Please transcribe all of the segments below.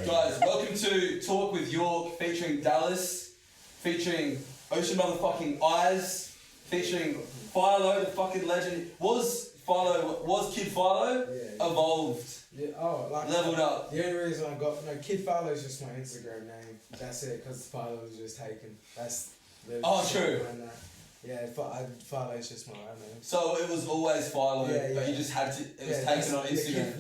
Guys, welcome to Talk with Yorke, featuring Dallas, featuring Ocean motherfucking Eyes, featuring Phylo, the fucking legend. Was Kid Phylo? Yeah. Evolved. Yeah, leveled up. The only reason I got Kid Phylo is just my Instagram name. That's it, because Phylo was just taken. That's true. Yeah, Phylo is just my own name. So it was always Phylo, but you just had to. It was taken on Instagram.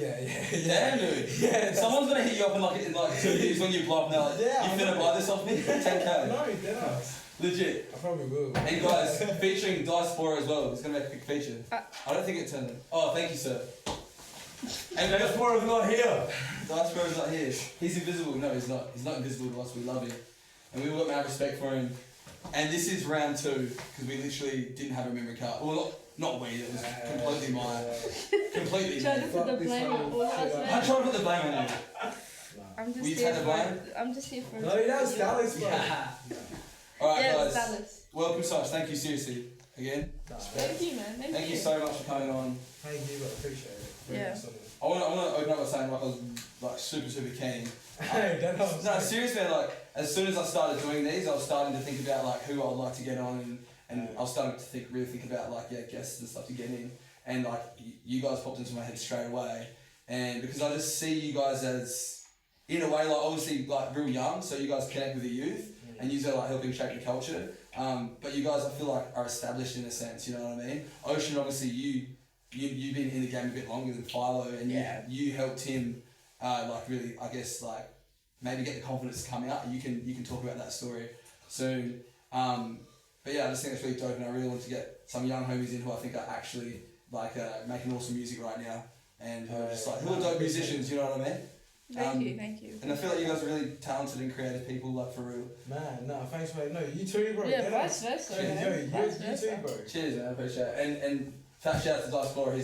Damn, dude. Yeah. Someone's gonna hit you up in like 2 years when you blow up now. Like, you finna buy this off me? 10k. No, deadass. Legit. I probably will. And guys, featuring Diaspora as well. It's gonna make a quick feature. I don't think it turned. Oh, thank you, sir. And Diaspora's not here. Diaspora's not here. He's invisible. No, he's not. He's not invisible to us. We love him, and we've got mad respect for him. And this is round 2 because we literally didn't have a memory card. Well, not we. It was completely mine. Completely. Trying to put the blame on all of us, man. I'm trying to put the blame on you. I'm just here for. No, that was Dallas, bro. Alright, guys. Dallas. Welcome so much. Thank you seriously again. Thank you, man. Thank you so much for coming on. Thank you, I appreciate it. Yeah. I want to open up by saying like I was like super keen. No, seriously, like as soon as I started doing these, I was starting to think about like who I'd like to get on, and I was starting to really think about like guests and stuff to get in, and like you guys popped into my head straight away, and because I just see you guys as in a way like obviously like real young, so you guys connect with the youth, and you guys are like helping shape the culture, but you guys I feel like are established in a sense, you know what I mean? Ocean, obviously you've been in the game a bit longer than Phylo, and you helped him like really, I guess, like maybe get the confidence to come out. You can talk about that story soon. But yeah, I just think it's really dope, and I really want to get some young homies in who I think are actually like making awesome music right now, and who are just like who are dope musicians. You know what I mean? Thank you. And I feel like you guys are really talented and creative people, like for real. Man, no, thanks mate. No, you too, bro. Yeah, vice versa. You too, bro. Cheers, man. I appreciate it. And fat shout out to Diaspora.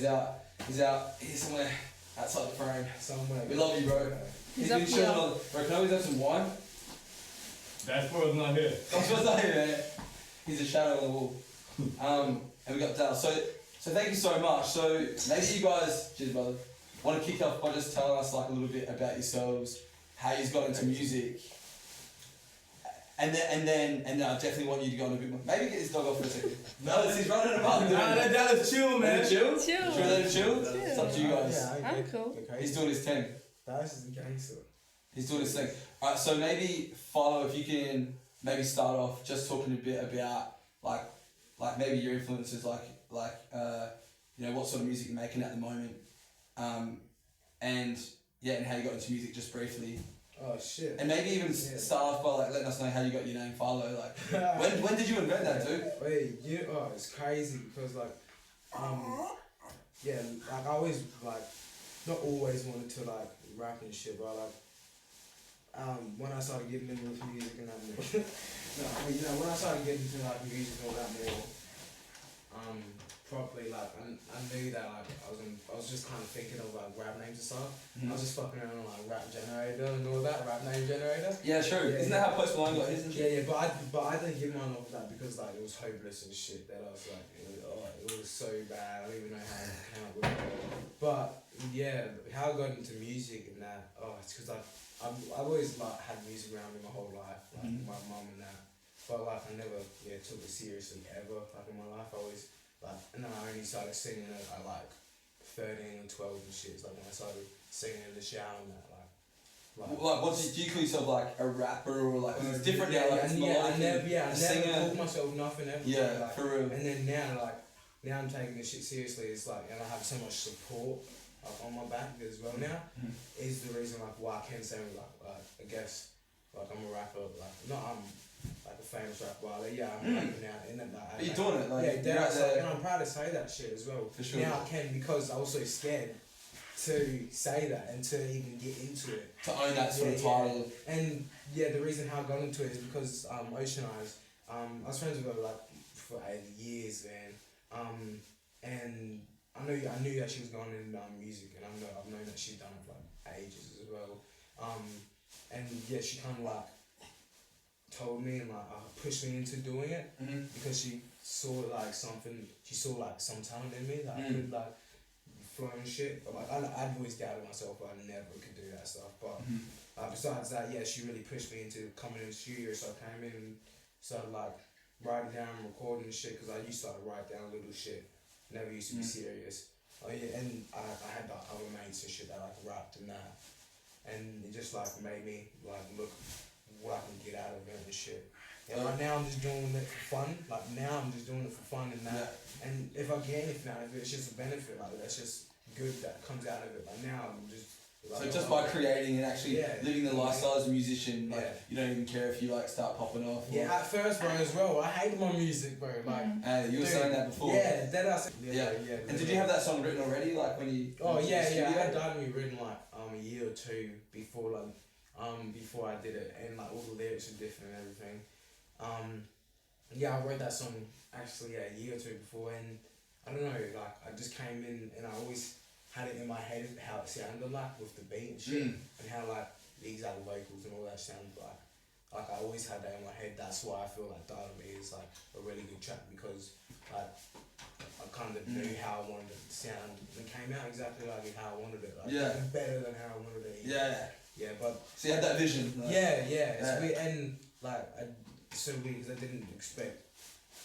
He's somewhere outside the frame. Somewhere. We love you, bro. He's up here. Bro, can I always have some wine? Diaspora's not here. Diaspora's not here, man. He's a shadow on the wall. And we got Dal. So thank you so much. So maybe you guys, cheers, brother, want to kick off by just telling us like a little bit about yourselves, how you got into music, and then I definitely want you to go on a bit more. Maybe get his dog off for a second. No, he's running about. Let Dallas chill, man. Chill. Chill. Should we let him chill? It's up to you guys. Yeah, I'm cool. Okay. He's doing his thing. Dallas is a gangster. He's doing his thing. Alright, so maybe Phylo, if you can maybe start off just talking a bit about like maybe your influences, like you know what sort of music you're making at the moment, and how you got into music just briefly. Oh shit. And maybe even start off by like letting us know how you got your name Phylo. Like when did you invent that, dude? Wait, it's crazy because like I always like not always wanted to like rap and shit, but like when I started getting into music and that more, when I started getting into like music and all that more, properly, like I knew that like I was just kind of thinking of like rap names and stuff. I was just fucking around on like rap generator and all that, rap name generator. Yeah, sure. Isn't that how Post Malone got his? But I didn't give mine off that because like it was hopeless and shit. That I was like, it was so bad. I don't even know how to come up with it. But yeah, how I got into music and that, it's because I've always like had music around me my whole life, like my mum and that. But like I never took it seriously ever. Like in my life, I always and then I only started singing at like 13 and 12 and shit. It's like when I started singing in the shower and that, what do you call yourself, like a rapper or like it's different now? Like it's I never called myself nothing ever. Yeah, like, for real. And then now I'm taking this shit seriously. It's like, and I have so much support on my back as well now. Is the reason like why I can say like I guess like I'm a rapper, like I'm like a famous rapper, like I'm rapping now, and then but you're doing it, like and I'm proud to say that shit as well. For sure. Now I can, because I was so scared to say that and to even get into it. To own that sort of title. And the reason how I got into it is because Ocean Eyes, I was friends with her like for 8 years, man. And I knew that she was going in music, and I've known that she's done it for like ages as well. And she kind of like told me and like pushed me into doing it because she saw like some talent in me that I could like flow and shit. But like I'd always doubted myself, but I never could do that stuff. But besides that, yeah, she really pushed me into coming in the studio. So I came in and started like writing down, recording and shit. Because I used to like write down little shit. Never used to be serious. Oh yeah, and I had like other mates and shit that like rapped and that, and it just like made me like look what I can get out of it and shit. And right now I'm just doing it for fun. Like now I'm just doing it for fun and that. And if I get anything out of it, it's just a benefit. Like that's just good that comes out of it. Like now I'm just. Like, so just by creating and actually living the lifestyle as a musician, like you don't even care if you like start popping off. Yeah, at first, bro, as well. I hated my music, bro. Like, you were saying that before. Yeah, that I said. Yeah. And did you have that song written already, like when you? Oh yeah. I had Dynamite written like a year or two before before I did it, and like all the lyrics are different and everything. I wrote that song actually a year or two before, and I don't know, like I just came in and I always had it in my head how it sounded like with the beat and shit, and how like the exact vocals and all that sounded like. Like I always had that in my head. That's why I feel like Dynamite is like a really good track, because like I kind of knew how I wanted it to sound, and it came out exactly like how I wanted it. Like, better than how I wanted it. Yeah, but so you had that vision. Like, it's weird, and like it's so weird because I didn't expect.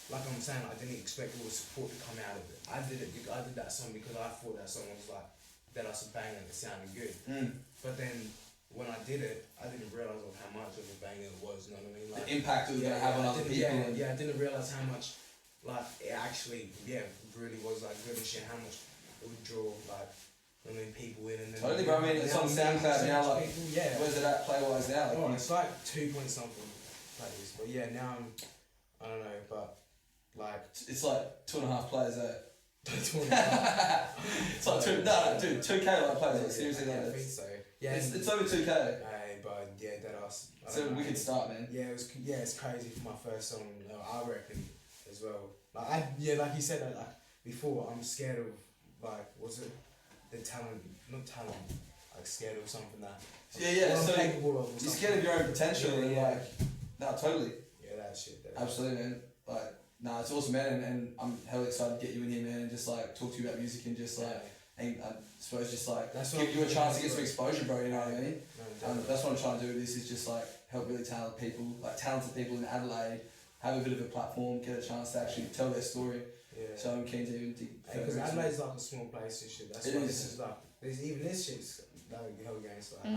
Like I'm saying, I didn't expect all the support to come out of it. I did that song because I thought that song was like that I was a banger and it sounded good. But then when I did it, I didn't realise how much of a banger it was. You know what I mean? Like, the impact it was gonna have on other people. I didn't realise how much like it actually really was like good and shit. How much it would draw like. I mean, people in and then totally, bro. I mean, it's on SoundCloud now. Like, where's it at play-wise now? Like, it's like 2 point something plays. But yeah, now I don't know, but like it's like 2.5 players. 2.5. It's like dude, 2K like players. Like, seriously, I like, think so. Yeah, it's over 2K. Hey, but yeah, that us. So we could start, man. Yeah, it's crazy for my first song. I reckon as well. Like like you said, like before, I'm scared of like the talent, not talent, like scared of something that so I'm capable of. You're scared of your own potential and like, no, totally. Yeah, that shit. Absolutely, man. Like, nah, it's awesome, man, and I'm hell excited to get you in here, man, and just like talk to you about music and just like, and I suppose just like give you a chance to get some exposure, bro. You know what I mean? That's what I'm trying to do with this, is just like help really talented people in Adelaide have a bit of a platform, get a chance to actually tell their story. Yeah. So I'm keen to even dig. Because Adelaide's like a small place and shit. That's why this is like, this shit's like hell against like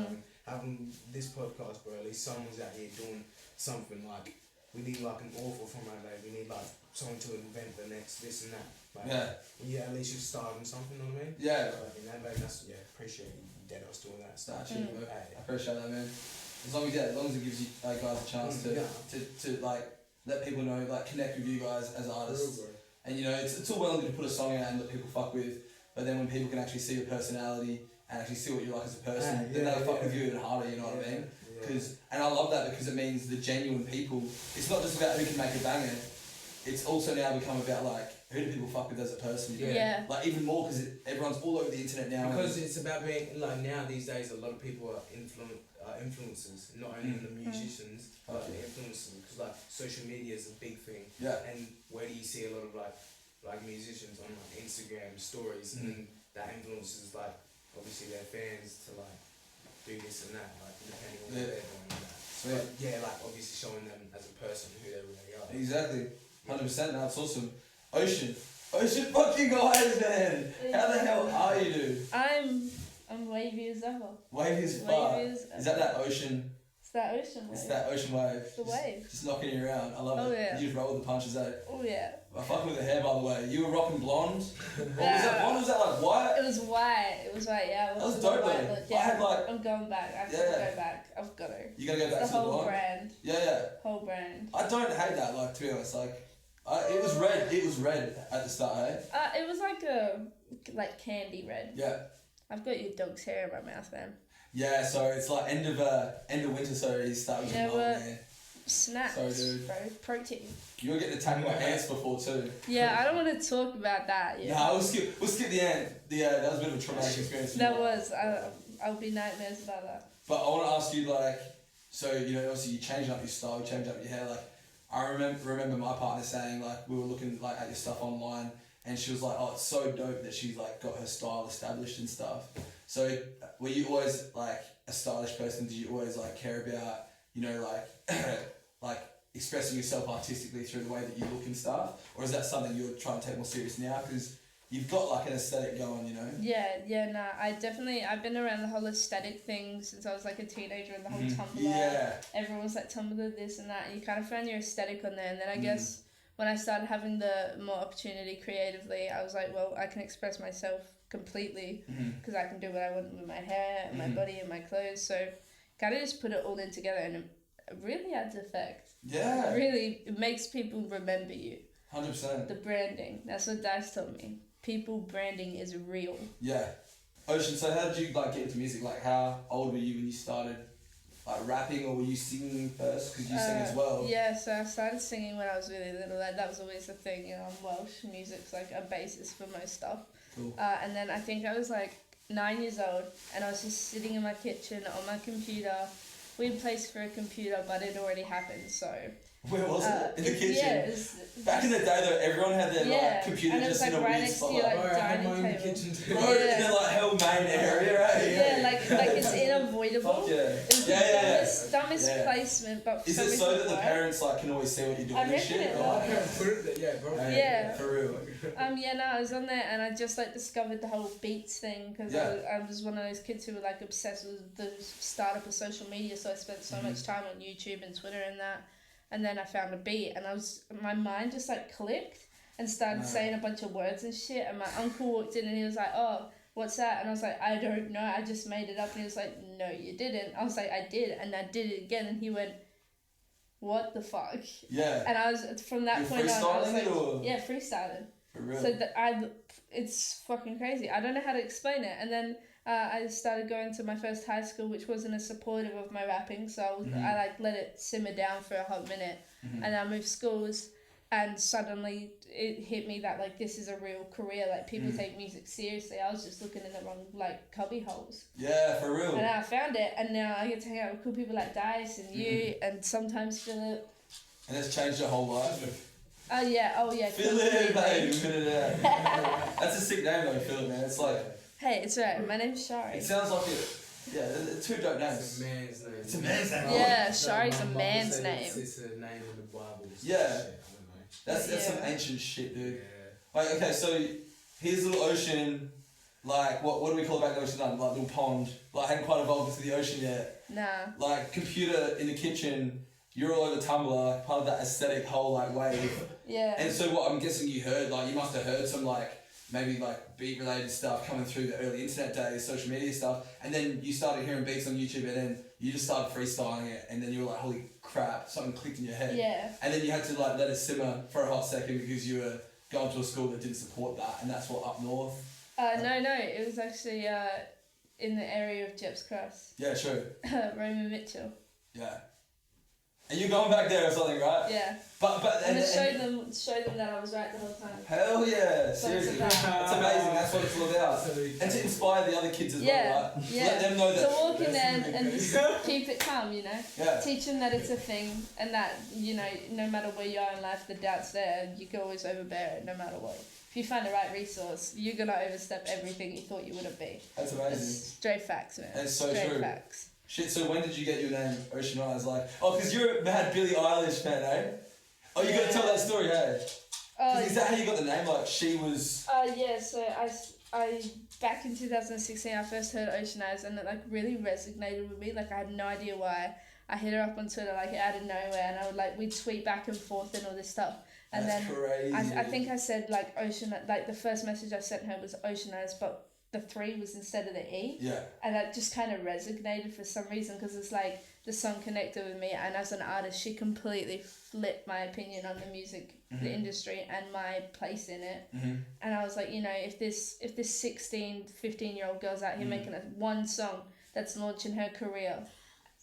having this podcast, bro. At least someone's out here doing something. Like we need like an author from Adelaide. We need like someone to invent the next this and that. Like, at least you've started something. You know what I mean? Yeah. Like in Adelaide, appreciate you dead us doing that. I appreciate that, man. As long as it gives you guys a chance to like let people know, like connect with you guys as artists. Real, and you know, it's all well and good to put a song out and let people fuck with, but then when people can actually see your personality and actually see what you like as a person, then they'll fuck with you even harder, you know what I mean? And I love that because it means the genuine people, it's not just about who can make a banger, it's also now become about like, who do people fuck with as a person? Like even more because everyone's all over the internet now. Because it's about being, like now these days a lot of people are influencers, not only the musicians, but the influencers, because like social media is a big thing. And where do you see a lot of like musicians on like Instagram stories, and that influences like obviously their fans to like do this and that, like depending on what they're doing and that. But like obviously showing them as a person who they really are. Exactly, 100%. That's awesome. Ocean fucking guys, man. How the hell are you, dude? I'm wavy as ever. Wavy as fuck. Is that ocean? It's that ocean wave. It's that ocean wave. It's the wave. Just knocking you around. I love it. Yeah. You just roll with the punches, eh? Oh yeah. I fuck with the hair, by the way. You were rocking blonde. Was that blonde? Was that like white? It was white. Yeah. That was dope, man. Yeah. I had like. I'm going back. I have to go back. I've got to. You gotta go back to the whole blonde? brand. Yeah. Whole brand. I don't hate that. Like, to be honest, like. It was red. It was red at the start, eh? It was like a candy red. Yeah. I've got your dog's hair in my mouth, man. Yeah, so it's like end of winter, so he's starting to mold, man. Snacks, so, dude, bro. Protein. You were getting attacked by ants before too. Yeah, I don't want to talk about that. Yeah. Nah, we'll skip the ant. That was a bit of a traumatic experience. That was. I'll be nightmares about that. But I want to ask you, like, so you know, obviously you changed up your style, you changed up your hair, like. I remember my partner saying, like, we were looking like at your stuff online, and she was like, oh, it's so dope that she's like got her style established and stuff. So were you always like a stylish person? Did you always like care about, you know, like like expressing yourself artistically through the way that you look and stuff, or is that something you're trying to take more serious now because you've got like an aesthetic going, you know? I've been around the whole aesthetic thing since I was like a teenager, and the whole Tumblr. Yeah. Everyone's like Tumblr this and that, and you kind of found your aesthetic on there. And then I guess when I started having the more opportunity creatively, I was like, well, I can express myself completely because I can do what I want with my hair and my body and my clothes. So kind of just put it all in together, and it really adds effect. Yeah. It makes people remember you. 100%. The branding. That's what Dice told me. People branding is real. Yeah. Ocean, so how did you like get into music? Like how old were you when you started like rapping, or were you singing first? Because you sing as well. Yeah, so I started singing when I was really little. That was always the thing, you know, I'm Welsh. Music's like a basis for most stuff. Cool. And then I think I was like 9 years old, and I was just sitting in my kitchen on my computer. Weird place for a computer, but it already happened, so... Where was it? In the kitchen? Yeah, it was... Back in the day though, everyone had their like computer and it was, just like, in a right weird next spot. to your, like, I had my dining own table. kitchen too. Bro, in the like hell main area, right? Yeah, like it's unavoidable. Fuck yeah. It's Yeah. dumbest placement, but for Is some it reason so that the worked. parents like can always see what you're doing I and reckon shit? it Or, will. like, Yeah, bro. Yeah. For real. I was on there, and I just like discovered the whole beats thing because I was one of those kids who were like obsessed with the startup of social media, so I spent so much time on YouTube and Twitter and that, and then I found a beat, and my mind just like clicked and started saying a bunch of words and shit, and my uncle walked in and he was like, oh, what's that? And I was like, I don't know, I just made it up. And he was like, no, you didn't. I was like, I did, and I did it again, and he went, what the fuck? Yeah. And I was, from that point on, I was like, yeah, freestyling. For real. So it's fucking crazy. I don't know how to explain it. And then I started going to my first high school, which wasn't as supportive of my rapping, so I like let it simmer down for a hot minute, and I moved schools, and suddenly it hit me that like this is a real career. Like people take music seriously. I was just looking in the wrong like cubby holes. Yeah, for real. And I found it, and now I get to hang out with cool people like Dice and you, and sometimes Philip. And it's changed your whole life. Oh yeah. Philip, babe. That's a sick name though, Philip, man. It's like. Hey, it's right. My name's Shari. It sounds like it. Yeah, two dope names. It's a man's name. It's a man's name. Yeah, No, Shari's my a mum man's said name. It's a name in the Bible. Yeah. Shit, I don't know. That's some ancient shit, dude. Yeah. Like, okay, so here's a little ocean. Like, what do we call it back in the ocean? Like, little pond. Like, hadn't quite evolved into the ocean yet. Nah. Like, computer in the kitchen. You're all over Tumblr, part of that aesthetic whole like wave. Yeah. And so what I'm guessing you heard, like you must have heard some like maybe like beat related stuff coming through the early internet days, social media stuff, and then you started hearing beats on YouTube, and then you just started freestyling it, and then you were like, holy crap, something clicked in your head. Yeah. And then you had to like let it simmer for a hot second because you were going to a school that didn't support that, and that's what up north. No, it was actually in the area of Jeps Cross. Yeah, true. Roman Mitchell. Yeah. And you're going back there or something, right? Yeah. But And show them that I was right the whole time. Hell yeah, So seriously. it's That's about- amazing, that's what it's all about. And to inspire the other kids as well, right? Yeah. Let them know that. So walk in there and just keep it calm, you know? Yeah. Teach them that it's a thing, and that, you know, no matter where you are in life, the doubt's there, and you can always overbear it no matter what. If you find the right resource, you're going to overstep everything you thought you wouldn't be. That's It's amazing. straight facts, man. That's so straight true. facts. Shit, so when did you get your name Ocean Eyes? Like, oh, because you're a mad Billie Eilish fan, eh? Oh, you got to tell that story, hey? Is that how you got the name? Like, she was... Yeah, so I back in 2016, I first heard Ocean Eyes, and it like really resonated with me. Like I had no idea why. I hit her up on Twitter like out of nowhere, and we'd tweet back and forth and all this stuff. And That's then crazy. I think I said like Ocean, like the first message I sent her was Ocean Eyes, but the 3 was instead of the E. Yeah. And that just kind of resonated for some reason, because it's like the song connected with me, and as an artist, she completely flipped my opinion on the music the industry and my place in it. And I was like, you know, if this 16, 15-year-old girl's out here making one song that's launching her career,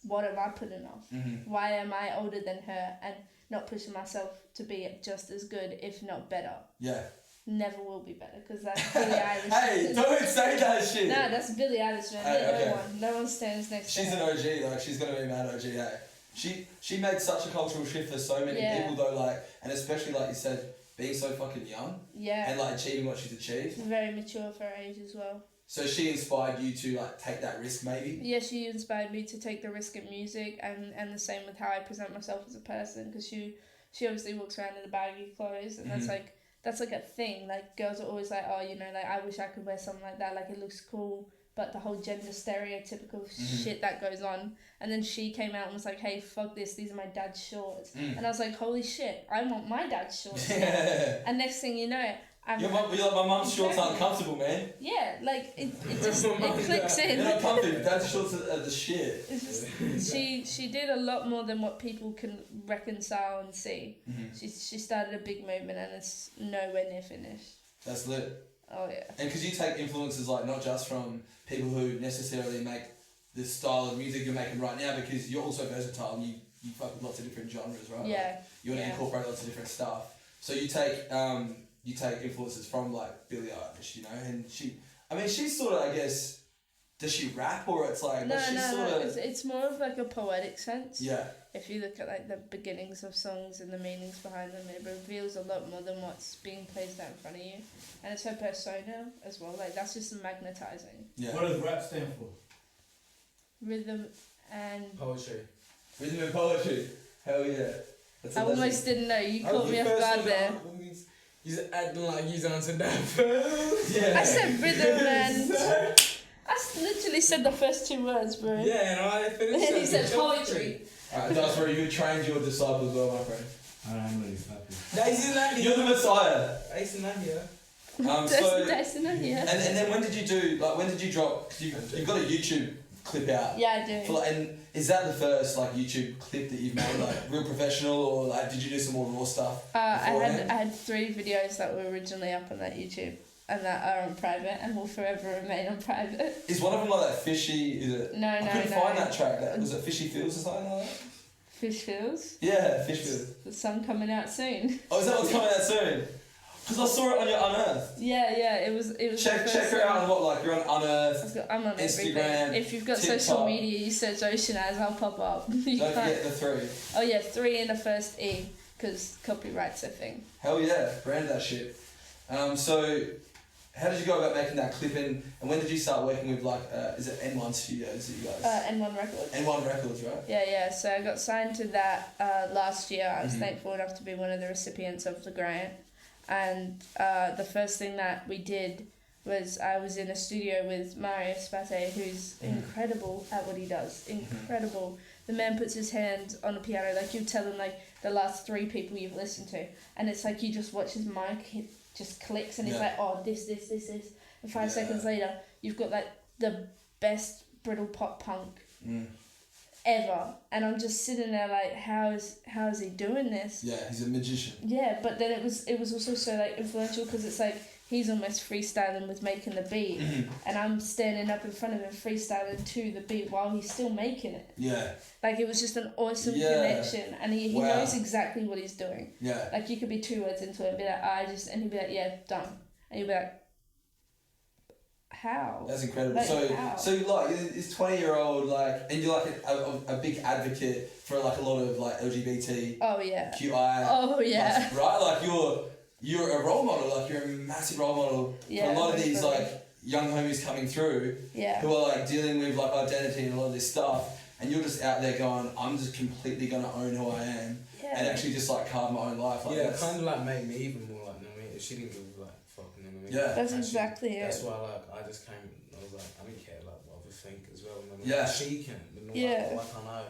what am I putting off? Why am I older than her and not pushing myself to be just as good, if not better? Yeah. Never will be better, because that's Billie Eilish. Hey, don't say that shit. No, that's Billie Eilish, man. Hey, No one stands next to her. She's an OG, like, she's gonna be a mad OG, hey. She made such a cultural shift for so many people though, like, and especially like you said, being so fucking young. Yeah. And like achieving what she's achieved. Very mature for her age as well. So she inspired you to like take that risk, maybe. Yeah, she inspired me to take the risk at music, and the same with how I present myself as a person, because she obviously walks around in the baggy clothes, and that's like a thing. Like girls are always like, oh, you know, like I wish I could wear something like that. Like it looks cool, but the whole gender stereotypical shit that goes on. And then she came out and was like, hey, fuck this. These are my dad's shorts. And I was like, holy shit, I want my dad's shorts. And next thing you know, you're like, my mum's shorts aren't comfortable, man. Yeah, like it just it clicks in. They're not comfy. Dad's shorts are the shit. It's just she did a lot more than what people can reconcile and see. She started a big movement, and it's nowhere near finished. That's lit. Oh yeah. And because you take influences like not just from people who necessarily make the style of music you're making right now, because you're also versatile and you fuck with lots of different genres, right? Yeah. Like, you want to incorporate lots of different stuff. So you take influences from like Billie Eilish, you know, and she's sort of, I guess, does she rap or it's like no, it's more of like a poetic sense. Yeah. If you look at like the beginnings of songs and the meanings behind them, it reveals a lot more than what's being placed out in front of you, and it's her persona as well. Like that's just magnetizing. Yeah. What does rap stand for? Rhythm and Poetry. Rhythm and poetry. Hell yeah. I almost didn't know. You caught me off guard there. You're acting like you're onto that. Yeah. I said rhythm and I literally said the first two words, bro. Yeah, and I finished. And he said poetry. Alright, that's where you trained your disciples well, my friend. I don't really happy. You're the Messiah. Dyson, yeah. And then when did you drop? You've got a YouTube clip out. Yeah, I do. And is that the first like YouTube clip that you've made, like real professional, or like did you do some more raw stuff? I had 3 videos that were originally up on that YouTube, and that are on private and will forever remain on private. Is one of them like that fishy? Is it? No. I couldn't find that track. Was it Fishy Feels or something like that? Fish Feels? Yeah, Fish Feels. The song coming out soon. Oh, is that what's coming out soon? Because I saw it on your Unearthed. Yeah, it was. Check her out on what, like you're on Unearthed. I'm on Instagram, everything. If you've got TikTok. social media, you search oc3aneyes, I'll pop up. Don't forget the 3. Oh yeah, 3 in the first E, because copyright's a thing. Hell yeah, brand that shit. So, how did you go about making that clip and when did you start working with like, is it N1 Studios that you guys? N1 Records. N1 Records, right? Yeah, so I got signed to that last year. I was thankful enough to be one of the recipients of the grant. And the first thing that we did was I was in a studio with Mario Spate, who's incredible at what he does. Incredible. The man puts his hand on the piano, like you tell him like the last 3 people you've listened to, and it's like you just watch his mic, it just clicks, and he's like, oh, this. And 5 seconds later, you've got like the best brittle pop punk ever, and I'm just sitting there like, how is he doing this? Yeah, he's a magician. Yeah, but then it was also so like influential because it's like he's almost freestyling with making the beat, and I'm standing up in front of him freestyling to the beat while he's still making it. Yeah. Like it was just an awesome connection, and he knows exactly what he's doing. Yeah. Like you could be 2 words into it and be like, and he'd be like, yeah, done, and you'd be like, how? That's incredible. Like, so like this 20-year-old like, and you're like a big advocate for like a lot of like LGBT. Oh yeah. QI. Oh yeah. Plus, right, like you're a role model. Like you're a massive role model for a lot of these like young homies coming through. Yeah. Who are like dealing with like identity and a lot of this stuff, and you're just out there going, I'm just completely gonna own who I am, and actually just like carve my own life. Like, it kind of like made me even more like, you know what I mean? If she didn't give like fuck, you know what I mean? Yeah. That's exactly it. That's why like I just came. I was like, I don't care like what others think as well. You know what I mean? Yeah. She can. But not Yeah. Why can't I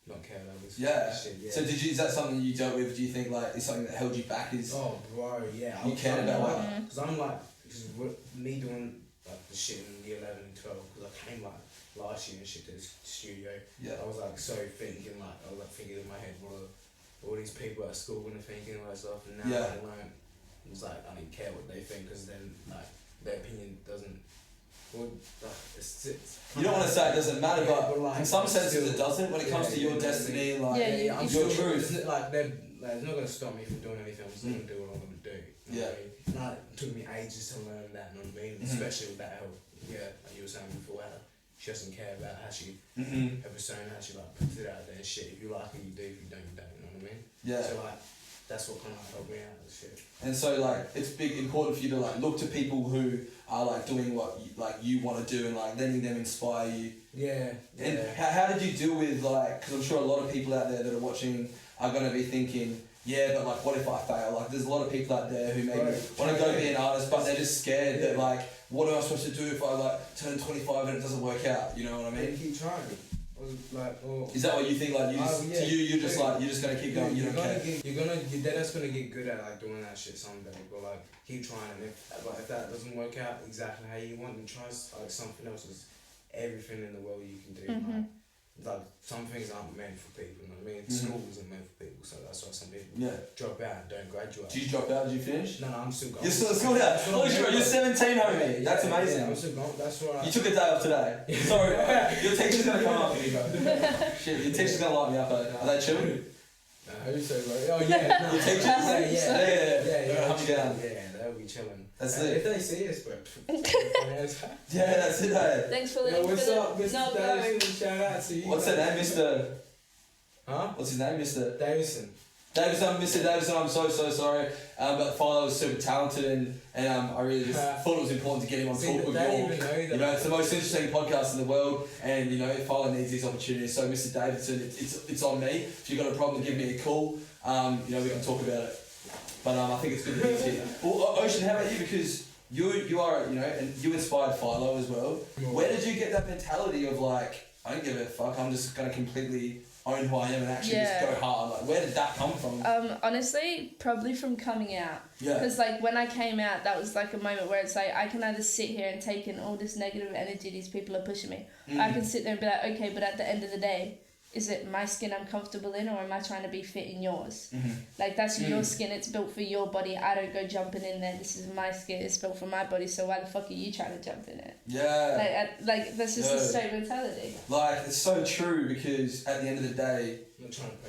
not care about this? Yeah. Shit, yeah. So is that something you dealt with? Do you think like is something that held you back? Is Oh bro, yeah. You cared about what? Because I'm like, me doing like the shit in year 11 and 12. Because I came like last year and shit to the studio. Yeah. I was like so thinking like thinking in my head what are all these people at school gonna think and all that stuff. And now I learned. It was like I don't care what they think because then like their opinion doesn't. Well, it's you don't want to say it doesn't matter, but like, in some senses still, it doesn't. When it comes to your destiny, like I'm your still, truth. it's not, like it's not gonna stop me from doing anything. I'm still gonna do what I'm gonna do. You know what I mean? Like, it took me ages to learn that. You know what I mean? Especially with that help. Yeah, like you were saying before, how she doesn't care about how she her persona, how she like puts it out there and shit. If you like it, you do. If you don't, you don't. You know what I mean? Yeah. So like that's what kind of helped me out and shit. And so like it's important for you to like look to people who are like doing what you want to do and like letting them inspire you. Yeah. And how did you deal with like, because I'm sure a lot of people out there that are watching are going to be thinking, yeah, but like what if I fail? Like there's a lot of people out there who maybe want to go be an artist but they're just scared that like, what am I supposed to do if I like turn 25 and it doesn't work out? You know what I mean? Keep trying. Is that what you think? Like you're just gonna keep going. You're then that's gonna get good at like doing that shit someday. But like keep trying, and if that doesn't work out exactly how you want, then try like something else. Is everything in the world you can do. Like some things aren't meant for people. You know what I mean? School isn't meant for people, so that's why some people drop out and don't graduate. Did you drop out? Did you finish? No, I'm still going. You're still at school now? Holy shit, you're 17, homie. That's amazing. Yeah, I'm still going. That's right. You took a day off today. Sorry, your teacher's gonna come up. Shit, your teacher's gonna light me up. Are they children? No, who's so like? Oh yeah. Your teachers? Yeah. Hunt you down. Yeah, they'll be chilling. That's it. it. If they see us, bro. Yeah, that's it. Hey. Thanks for the what's up, Mr. No, Davison? Shout out to you. What's their name, Mr. Huh? What's his name, Mr. Davison. Mr. Davison, I'm so sorry. But Phylo was super talented and I really just thought it was important to get him on talk with Yorke. You know, it's the most interesting podcast in the world and you know, Phylo needs these opportunities. So Mr. Davison, it's on me. If you've got a problem, give me a call. You know, we can talk about it. But I think it's good that he's here. Well, Ocean, how about you? Because you are, you know, and you inspired Phylo as well. Where did you get that mentality of like, I don't give a fuck, I'm just going to completely own who I am and actually just go hard? Like, where did that come from? Honestly, probably from coming out. Yeah. Because like when I came out, that was like a moment where it's like I can either sit here and take in all this negative energy these people are pushing me. I can sit there and be like, okay, but at the end of the day, is it my skin I'm comfortable in or am I trying to be fit in yours? Like that's your skin, it's built for your body. I don't go jumping in there. This is my skin, it's built for my body, so why the fuck are you trying to jump in it? Yeah. Like that's just a straight mentality. Like it's so true because at the end of the day,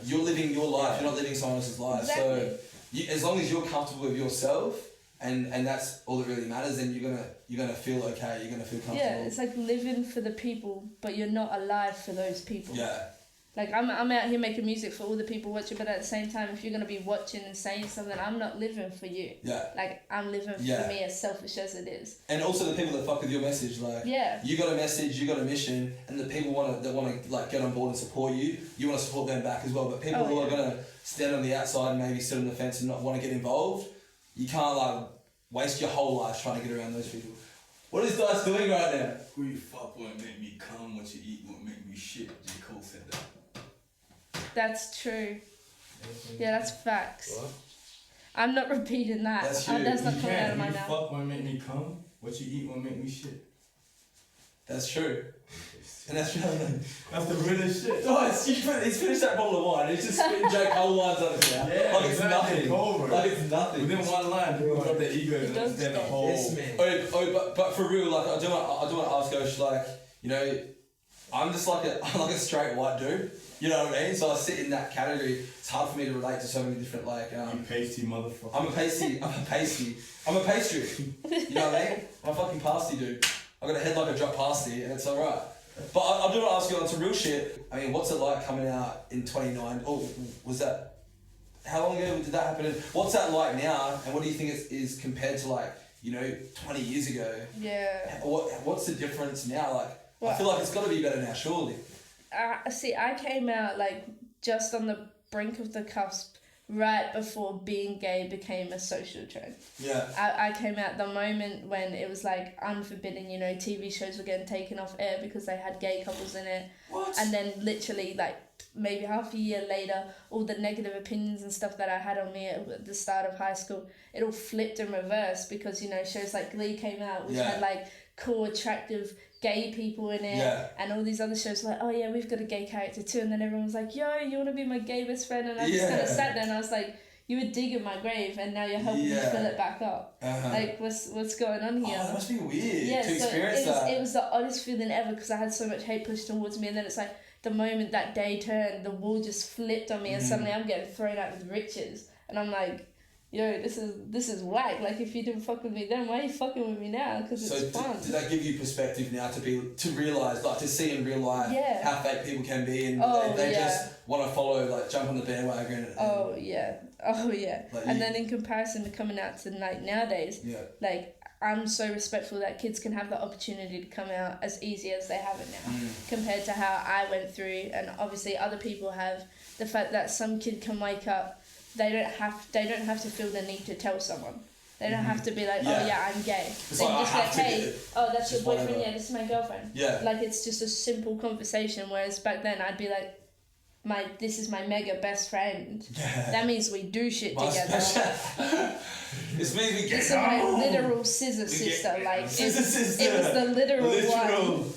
you're living your life, you're not living someone else's life. Exactly. So as long as you're comfortable with yourself and that's all that really matters, then you're gonna feel okay, you're gonna feel comfortable. Yeah, it's like living for the people, but you're not alive for those people. Yeah. Like, I'm out here making music for all the people watching, but at the same time, if you're going to be watching and saying something, I'm not living for you. Yeah. Like, I'm living for me, as selfish as it is. And also the people that fuck with your message, like, you got a message, you got a mission, and the people that want to, like, get on board and support you, you want to support them back as well. But people who are going to stand on the outside and maybe sit on the fence and not want to get involved, you can't, like, waste your whole life trying to get around those people. What is Dice doing right now? Who you fuck won't make me come, what you eat won't make me shit. J. Cole said that. That's true. Yeah, that's facts. What? I'm not repeating that. That's not coming out of my mouth. mouth. Fuck won't make me come. What you eat won't make me shit. That's true. And that's the realest shit. Oh, he's finished that bottle of wine. He's just spitting J. Cole lines on it now. Yeah, like it's nothing. Like it's nothing. Within one line, people drop their ego and understand the whole. This man. But for real, like I do want to ask Osh, like, you know, I'm just like a straight white dude. You know what I mean? So I sit in that category. It's hard for me to relate to so many different like. You pasty motherfucker. I'm a pastry. You know what I mean? I'm a fucking pasty dude. I got a head like a drop pasty, and it's alright. But I do want to ask you on some real shit. I mean, what's it like coming out in 29? Oh, was that? How long ago did that happen? And what's that like now? And what do you think is compared to like 20 years ago? Yeah. What's the difference now? Like, I feel like it's got to be better now, surely. See, I came out like just on the brink of the cusp, right before being gay became a social trend. Yeah. I came out the moment when it was like unforbidden, TV shows were getting taken off air because they had gay couples in it. What? And then literally like maybe half a year later, all the negative opinions and stuff that I had on me at the start of high school, it all flipped in reverse because, shows like Glee came out, which had like cool, attractive gay people in it, and all these other shows were like, oh yeah, we've got a gay character too, and then everyone was like, yo, you want to be my gay best friend? And I just kind of sat there and I was like, you were digging my grave and now you're helping me fill it back up. Like, what's going on here? Oh, that must be weird to so experience that. It was the oddest feeling ever because I had so much hate pushed towards me, and then it's like the moment that day turned, the wall just flipped on me and suddenly I'm getting thrown out with riches, and I'm like, yo, this is whack. Like, if you didn't fuck with me then, why are you fucking with me now? Because it's fun. Did that give you perspective now to realise, like, to see in real life how fake people can be, and they just want to follow, like, jump on the bandwagon? Oh yeah. Like, and then in comparison to coming out to, like, nowadays, like, I'm so respectful that kids can have the opportunity to come out as easy as they have it now, compared to how I went through, and obviously other people have. The fact that some kid can wake up, they don't have to feel the need to tell someone. They don't have to be like, oh yeah, I'm gay. It's they like, just like, hey, oh, that's your boyfriend, whatever. yeah, this is my girlfriend. Yeah. Like, it's just a simple conversation, whereas back then I'd be like, this is my mega best friend. Yeah. That means we do shit together. This means we get This is my literal scissor sister. Like, scissor sister. It was the literal one.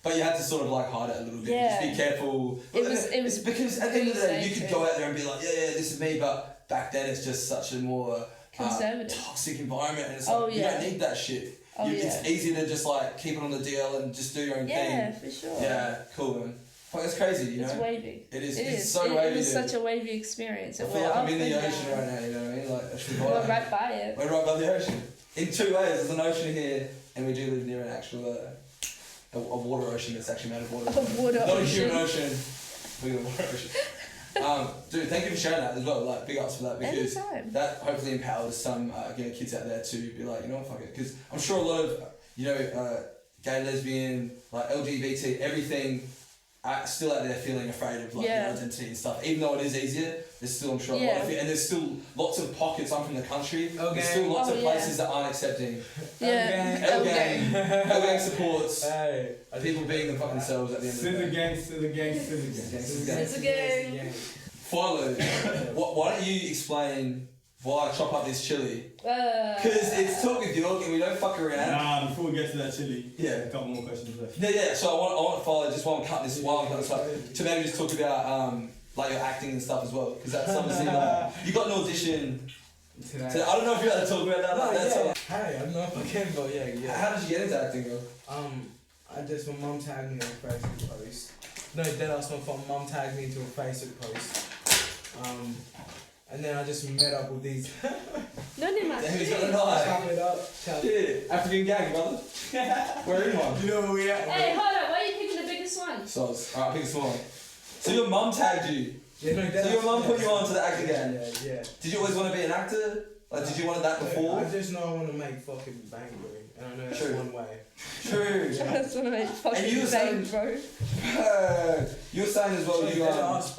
But you had to sort of like hide it a little bit. Yeah. Just be careful. It was because at the end of the day, you could go out there and be like, yeah, this is me. But back then, it's just such a more conservative, toxic environment, and it's like you don't need that shit. It's easy to just like keep it on the DL and just do your own thing. Yeah, for sure. Yeah, cool, man. But it's crazy, you know. It's wavy. It's so wavy. It was such a wavy experience. I feel like I'm in the ocean right now. You know what I mean? Like, we're right by it. We're right by the ocean. In 2 ways, there's an ocean here, and we do live near an actual a water ocean that's actually made of water. Not a human ocean. We got a water ocean. Dude, thank you for sharing that as well. Like, big ups for that, because that hopefully empowers some kids out there to be like, you know what, fuck it. Because I'm sure a lot of gay, lesbian, like LGBT, everything. Still out there feeling afraid of like their identity and stuff. Even though it is easier, there's still, I'm sure, a lot of it, and there's still lots of pockets. I'm from the country. There's still lots of places that aren't accepting. L gang supports people being the fucking selves at the end of the day. Scissor gang. Phylo, why don't you explain why I chop up this chili? Because it's talk with Yorke and we don't fuck around. Nah, before we get to that chili, a couple more questions left. Yeah. So I want Phylo, just while I'm cutting this up, to maybe just talk about like your acting and stuff as well, because that's something you got an audition today. I don't know if you're allowed to talk about that. Hey, I don't know if I can, but yeah. How did you get into acting, bro? My mum tagged me on a Facebook post. No, my mum tagged me into a Facebook post. And then I just met up with these. No, they must. Who's got a knife? Chop it up. Shit, African gang, brother. Where are you, You know where we at? Hey, hold up. Why are you picking the biggest one? Soz. Alright, pick a small one. So your mum tagged you. Yeah, no, so your mum put you on to the acting gang. Yeah. Did you always want to be an actor? Like, did you want that before? I just know I want to make fucking bang, bro. And I know that's one way. True. I just want to make fucking bang, bro. You were saying as well, you want to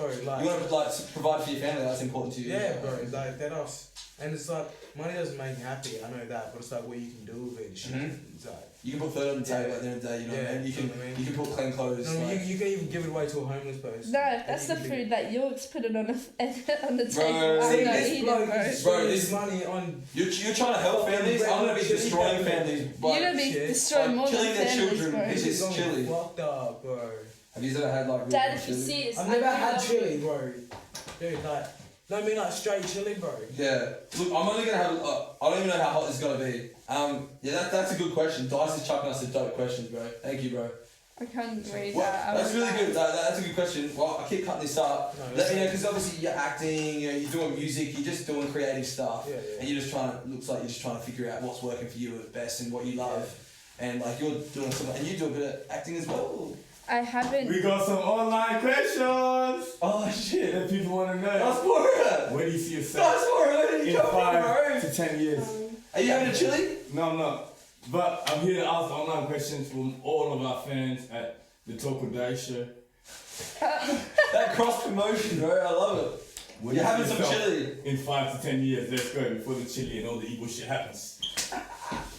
provide for your family. That's important to you. Yeah, bro. Like that us. And it's like money doesn't make you happy. I know that, but it's like what you can do with it. And shit. It's like, you can put food on the table at the end of the day. You know what I mean? You can put clean clothes. No, you can even give it away to a homeless person. No, that's the food that Yorke's putting on the table. Bro, this money on. You're trying to help families. I'm gonna be destroying families. You're gonna be destroying more than families, children, bro. This is chili. Fucked up, bro. Have you ever had like? Dad, if you see it, I've never had chili, bro. Dude, like. No, I mean like straight chili, bro. Yeah. Look, I'm only gonna have. I don't even know how hot this is gonna be. That's a good question. Dice is chucking us a dope questions, bro. Thank you, bro. I can't read well, that. That's really good. That's a good question. Well, I keep cutting this up. No, Let me know, because obviously you're acting, you're doing music, you're just doing creative stuff, and you're just looks like you're just trying to figure out what's working for you at best and what you love, and like you're doing something, and you do a bit of acting as well. I haven't. We got some online questions. Oh shit! That people want to know. That's for it. Where do you see yourself in 5 to 10 years? Are you having a chili? No, I'm not. But I'm here to ask online questions from all of our fans at the Talk with Dave show. That cross promotion, bro. I love it. You're having some chili. In 5 to 10 years, let's go before the chili and all the evil shit happens.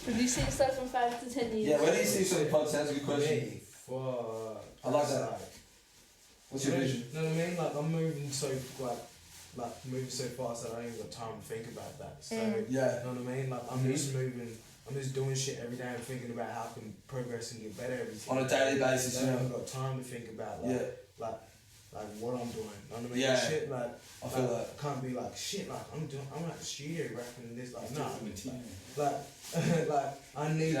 Where do you see yourself in 5 to 10 years? Yeah, where do you see yourself in 5 to 10? That's a good question. I like that. What's your vision? You know what I mean? Like I'm moving so moving so fast that I ain't got time to think about that. So yeah, you know what I mean? Like I'm just moving. I'm just doing shit every day and thinking about how I can progress and get better every day. On a daily basis, I haven't got time to think about like what I'm doing. You know what I mean? Yeah. Shit like I feel that. I can't be like shit like I'm at the studio rapping this like nah. Like I need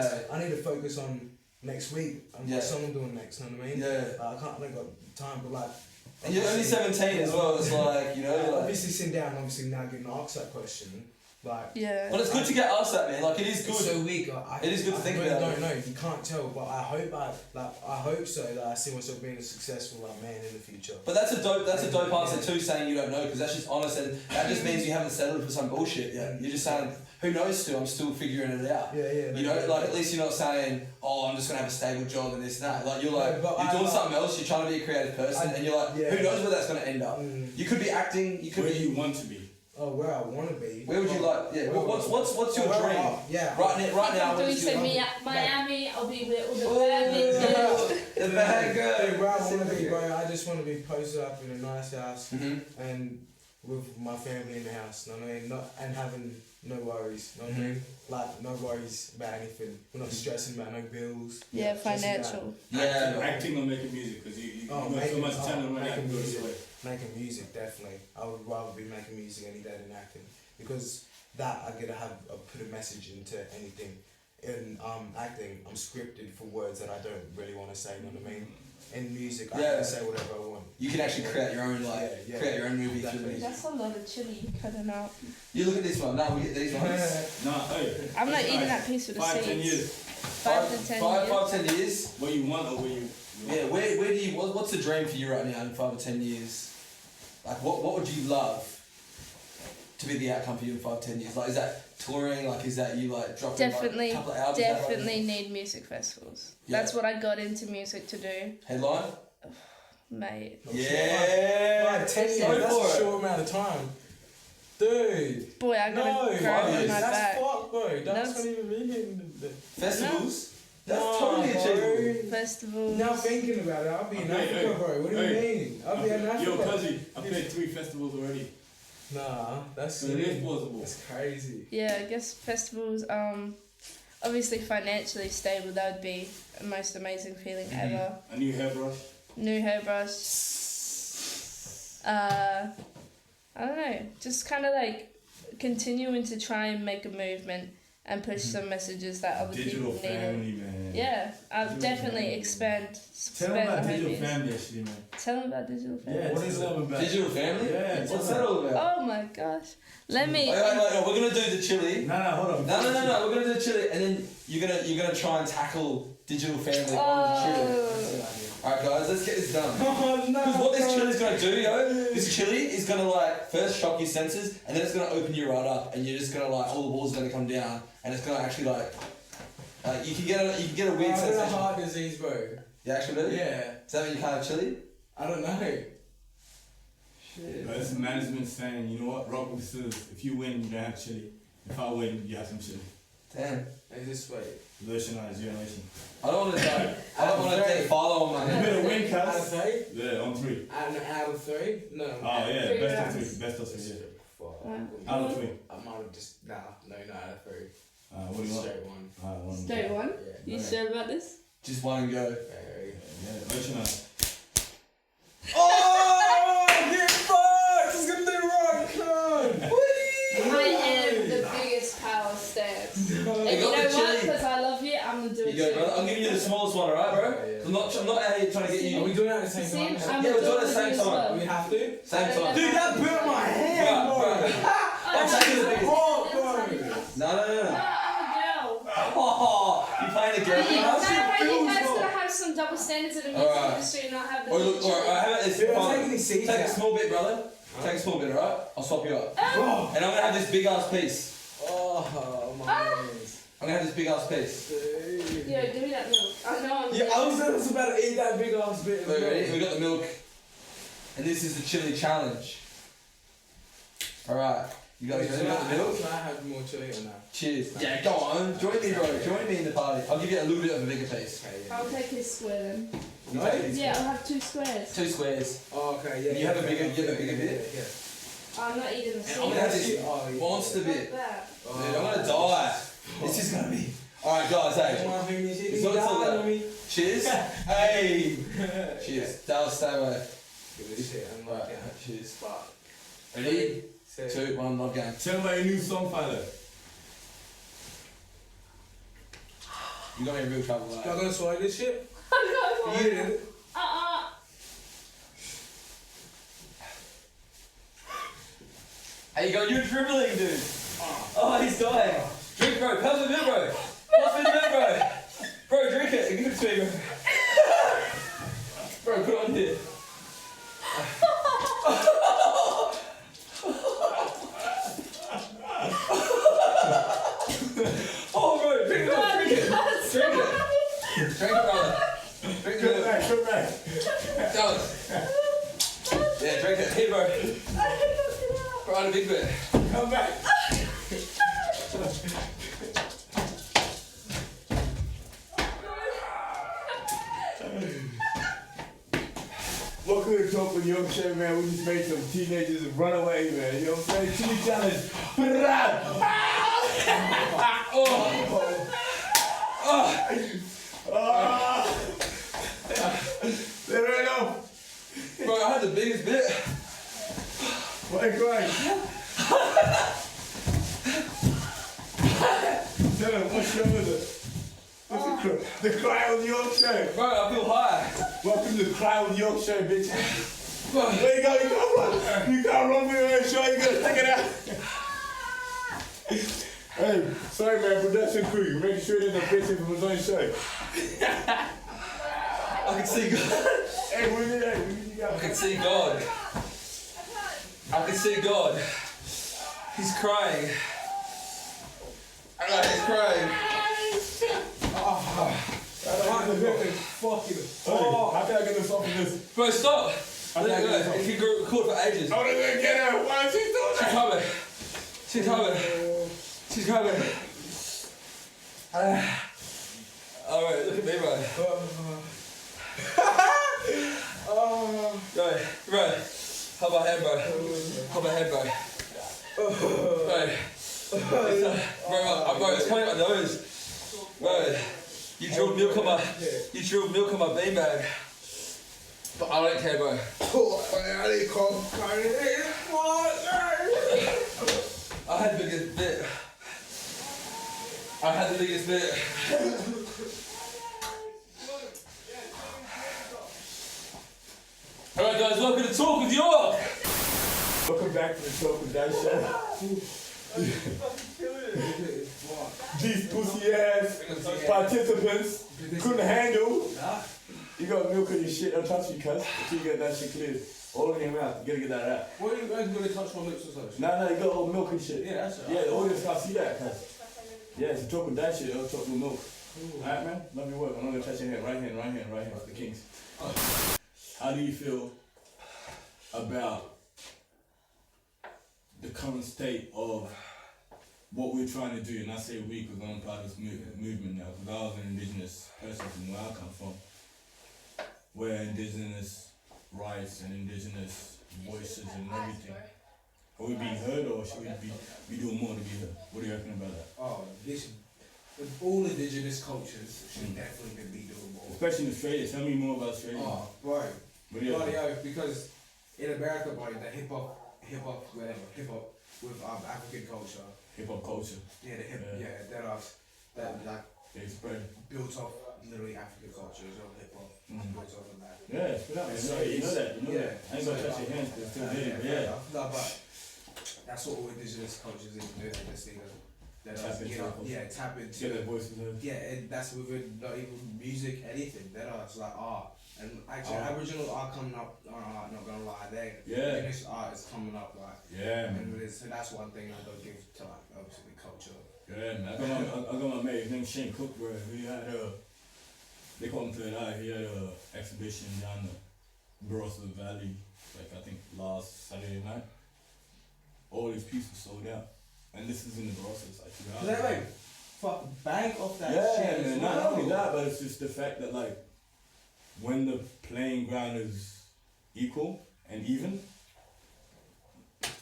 to focus on next week and what song I'm doing next, you know what I mean? Yeah. I ain't got time, but like. And you're only 17 as well, it's like, you know. Obviously sitting down, obviously now getting asked that question, Like, Yeah. But it's good to get asked that, man. Like, it is good. it's so weak. It is good to think really about. Don't know. You can't tell, but I hope so. That I see myself being a successful man in the future. But that's a dope answer too, saying you don't know, because that's just honest, and that just means you haven't settled for some bullshit. Yeah, you're just saying, who knows? Still, I'm still figuring it out. Yeah. You know, like at least you're not saying, oh, I'm just gonna have a stable job and this and that. Like you're like, No, you're doing something else. You're trying to be a creative person, and you're like, who knows where that's gonna end up? You could be acting. You could Where be. you want to be. Oh, where I want to be. Where would you like? Yeah. What's your dream? Yeah. Right now. Do we what's your say dream? Miami? I'll be with all the bad bitches. The bad girl. Where I want to be, bro. I just want to be posted up in a nice house and with my family in the house. You know what I mean? And having no worries. You know what I mean? Like no worries about anything. We're not stressing about no bills. Yeah, financial. Acting or making music, because you got so much talent when acting goes away. Making music, definitely. I would rather be making music any day than acting, because that I get to put a message into anything. In acting, I'm scripted for words that I don't really want to say. You know what I mean? In music, I can say whatever I want. You can actually create your own create your own movie through the music. That's a lot of chili you cutting out. You look at this one. No, we get these ones. I'm not eating that piece with the 5, 10 seeds. years. 5 to 10 years. 5, 10 years. What you want or where you. Yeah, where do you? What's the dream for you right now in 5 or 10 years? Like, what would you love to be the outcome for you in 5, 10 years? Like, is that touring? Like, is that you like dropping Definitely, like, a couple of albums? definitely need music festivals. Yeah. That's what I got into music to do, Headline? mate. Yeah. 10 years. Go That's for a it. short amount of time. Dude. Boy, I gotta grab in my that's back. fuck, bro. That's No. not even me. Festivals? That's Nah, totally bro. achievable. Festivals. Now thinking about it, I'll be in Africa, bro. What do you mean? I'll be in Africa. Yo, Cuzzy, I played 3 festivals already. Nah, that's So it is possible. That's crazy. Yeah, I guess festivals. Obviously financially stable. That would be the most amazing feeling ever. A new hairbrush. New hairbrush. I don't know. Just kind of like continuing to try and make a movement and push some messages that other Digital people family, need. man. Yeah, I'll Digital definitely family. expand Tell them about the digital homies. family, actually, man. Tell them about digital family. Yeah, What is tell them about Digital family? Yeah, What's that all about? Oh my gosh. Let me. Wait, no, we're gonna do the chili. No, hold on. No, we're gonna do the chili, and then you're gonna try and tackle digital family on the chili. Oh. Alright guys, let's get this done. Oh no. Because what this chili's gonna do, this chili is gonna like first shock your senses, and then it's gonna open you right up, and you're just gonna like all the balls are gonna come down, and it's gonna actually like you can get a weird I have a sensation. heart disease, bro. You actually do? Yeah. Does that mean you can't have chili? I don't know. Shit. But it's management saying, you know what, rock with scissors. If you win, you don't have chili. If I win, you have some chili. Damn. Hey, this way. Revolutionise generation. I don't wanna take Phylo on my You head. better win, Out of cuz. 3? Yeah, on 3. Out of 3? No. Oh yeah, 3 best rounds. of 3. Best of 3, yeah. Fuck. Out of 3. I might have just not out of 3. What do you want? Straight one. One. Straight one. Yeah. You sure about this? Just one and go. Yeah, revolutionise. Oh, get fucked! It's gonna do wrong, come on! I am the biggest power stance. And you got know the what? chili. Because I love you, I'm gonna do it You go, too. brother. I'm giving you the smallest one, alright, bro? Yeah, yeah. I'm not out here trying to get See? you. Are we doing it at the same See, time? I'm Yeah, we're gonna doing it do at the it same with you as time. well. We have to? Same time. Dude, that burnt my hand, Bruh, bro! bruh. I'm taking the biggest. Oh, bro! No. No, I'm a girl. Oh, you playing the girl? Hey, now? how you feels, guys bro. gonna have some double standards in the music Alright. industry and not have the Or look, alright, how about this? Dude, I'm Fine. taking these seeds Take a out. small bit, brother. Take a small bit, alright? I'll swap you up. Oh, And I'm gonna have this big ass piece. my goodness. I'm gonna have this big ass piece. Dude. Yo, give me that milk. I know I'm Yeah, I was about to eat that big ass bit of Look, ready? milk. We got the milk. And this is the chili challenge. Alright. You guys ready? We got the milk? Can I have more chili or not? Cheers. Yeah, go on. Join me, bro. Join me in the party. I'll give you a little bit of a bigger piece. Okay, yeah. I'll take his square then. You Right? take these. Yeah, I'll have 2 squares. 2 squares. Oh, okay, yeah. You have a yeah, bigger- yeah, you have a yeah, bigger yeah, bit? Yeah. I'm not eating the And I'm seeds. gonna have this Oh, yeah. monster bit. Fuck that. Dude, I'm gonna die. This is gonna be. Alright, guys, hey. Come on, baby, It's not till down that. on me. Cheers. Hey. Cheers. Dallas, stay away. Give this shit, I'm like, Right, yeah. cheers. Fuck. Ready? Say- 2, 1, log game. Tell them about your new song, Phylo. You got me in real trouble, Y'all right? gonna swallow this shit? I'm not You did it. Hey, you got you dribbling, dude. Oh, Oh, he's dying. Drink, bro. Pass me the milk, bro. Pass me the milk, bro. Bro, drink it. Give it to me, bro. Bro, put it on here. Oh, bro, drink it, drink it. Drink it. Drink it, brother. Drink it. Come back. Go. Yeah, drink it. Here, bro. Bro, I had a big bit. Come back. Welcome to Talk with Yorkshire, man. We just made some teenagers run away, man. You know what I'm saying? Chili challenge. There ain't no. Bro, I had the biggest bit. Why crying? Tell him, what's wrong with it? The cry on Yorkshire. Bro, I feel high. Welcome to the cry on Yorkshire, bitch. Bro. There you go, you can't run. You can't run me on that show, you gotta take it out. Hey, sorry man, production crew, you making sure there's no picture from his own show. I can see God. Hey, where you at? I can see God. I can see God. He's crying. He's crying. How can I get this off of this? Bro, stop. Let it go. It can go record for ages. I wanna get her. Why is she doing She's that? coming. She's coming. She's coming. Alright, look at me, bro. Bro. Hold my hand, bro. Hold my hand, bro. Bro, it's coming out my nose. Bro, you drilled milk on my beanbag. But I don't care, bro. I had the biggest bit. I had the biggest bit. Alright guys, welcome to Talk with Yorke. Welcome back to the Talk with That show. These pussy ass participants couldn't handle. You got milk on your shit, don't touch you, cuz. Until you get that shit cleared. All in your mouth, you gotta get that out. What are you guys gonna touch my lips or something? No, you got all milk and shit. Yeah, that's it. Yeah, the audience can't see that, cuz. Yeah, it's a Talk with That shit, they'll talk with milk. Alright, man? Love your work. I'm not gonna touch your hand. Right hand for the kings. How do you feel about the current state of what we're trying to do? And I say we because I'm part of this movement now, because I was an indigenous person from where I come from, where indigenous rights and indigenous voices and everything. Are we being heard, or should we be doing more to be heard? What do you reckon about that? Oh, this, with all indigenous cultures should definitely be doing more. Especially in Australia. Tell me more about Australia. Oh, right. What do you reckon? Because in America, boy, the hip hop with African culture. Hip hop culture. Yeah, that like They spread. built off literally African culture as well. Hip hop built off of that. Yeah, spit out. You know that. I ain't gonna touch your hands, but still did it. But yeah. No, but that's what all indigenous cultures is doing. This thing. Tap into tap into. Get that voice in there. Yeah, and that's within not even music, anything. It's like art. And actually, Aboriginal art coming up, not gonna lie, Indigenous art is coming up, like. Yeah, man. And so that's one thing I don't give to, like, obviously, culture. Yeah, man. I got my mate, his name's Shane Cook, bro. He had they call him Third Eye. He had a exhibition down the Barossa Valley, like I think last Saturday night. All his pieces sold out. And this is in the Barossa, it's like 2 hours. They like fuck bank off that shit. shit. Yeah, man. Not only that, but it's just the fact that like when the playing ground is equal and even,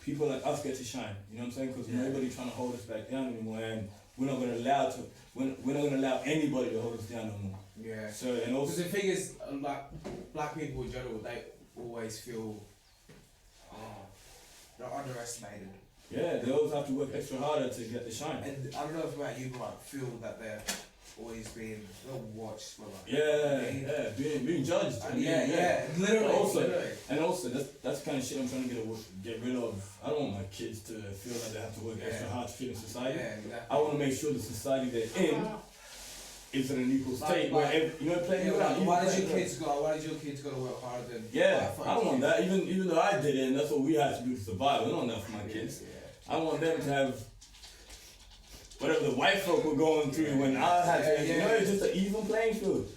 people like us get to shine. You know what I'm saying? Because nobody trying to hold us back down anymore, and we're not gonna allow anybody to hold us down no more. Yeah. So and also because the thing is, like black people in general, they always feel they're underestimated. yeah, they always have to work extra harder to get the shine. And I don't know about you, but I feel that they're always being watched, but like being judged. Literally. And also that's the kind of shit I'm trying to get rid of. I don't want my kids to feel like they have to work extra hard to fit in society. Yeah, exactly. I want to make sure the society they're in is in an equal state where playing around. Why did your kids go to work harder than? I don't want that. Even though I did it, and that's what we had to do to survive. I don't want that for my kids. I want them to have whatever the white folk were going through when I had to. It's just an even playing field.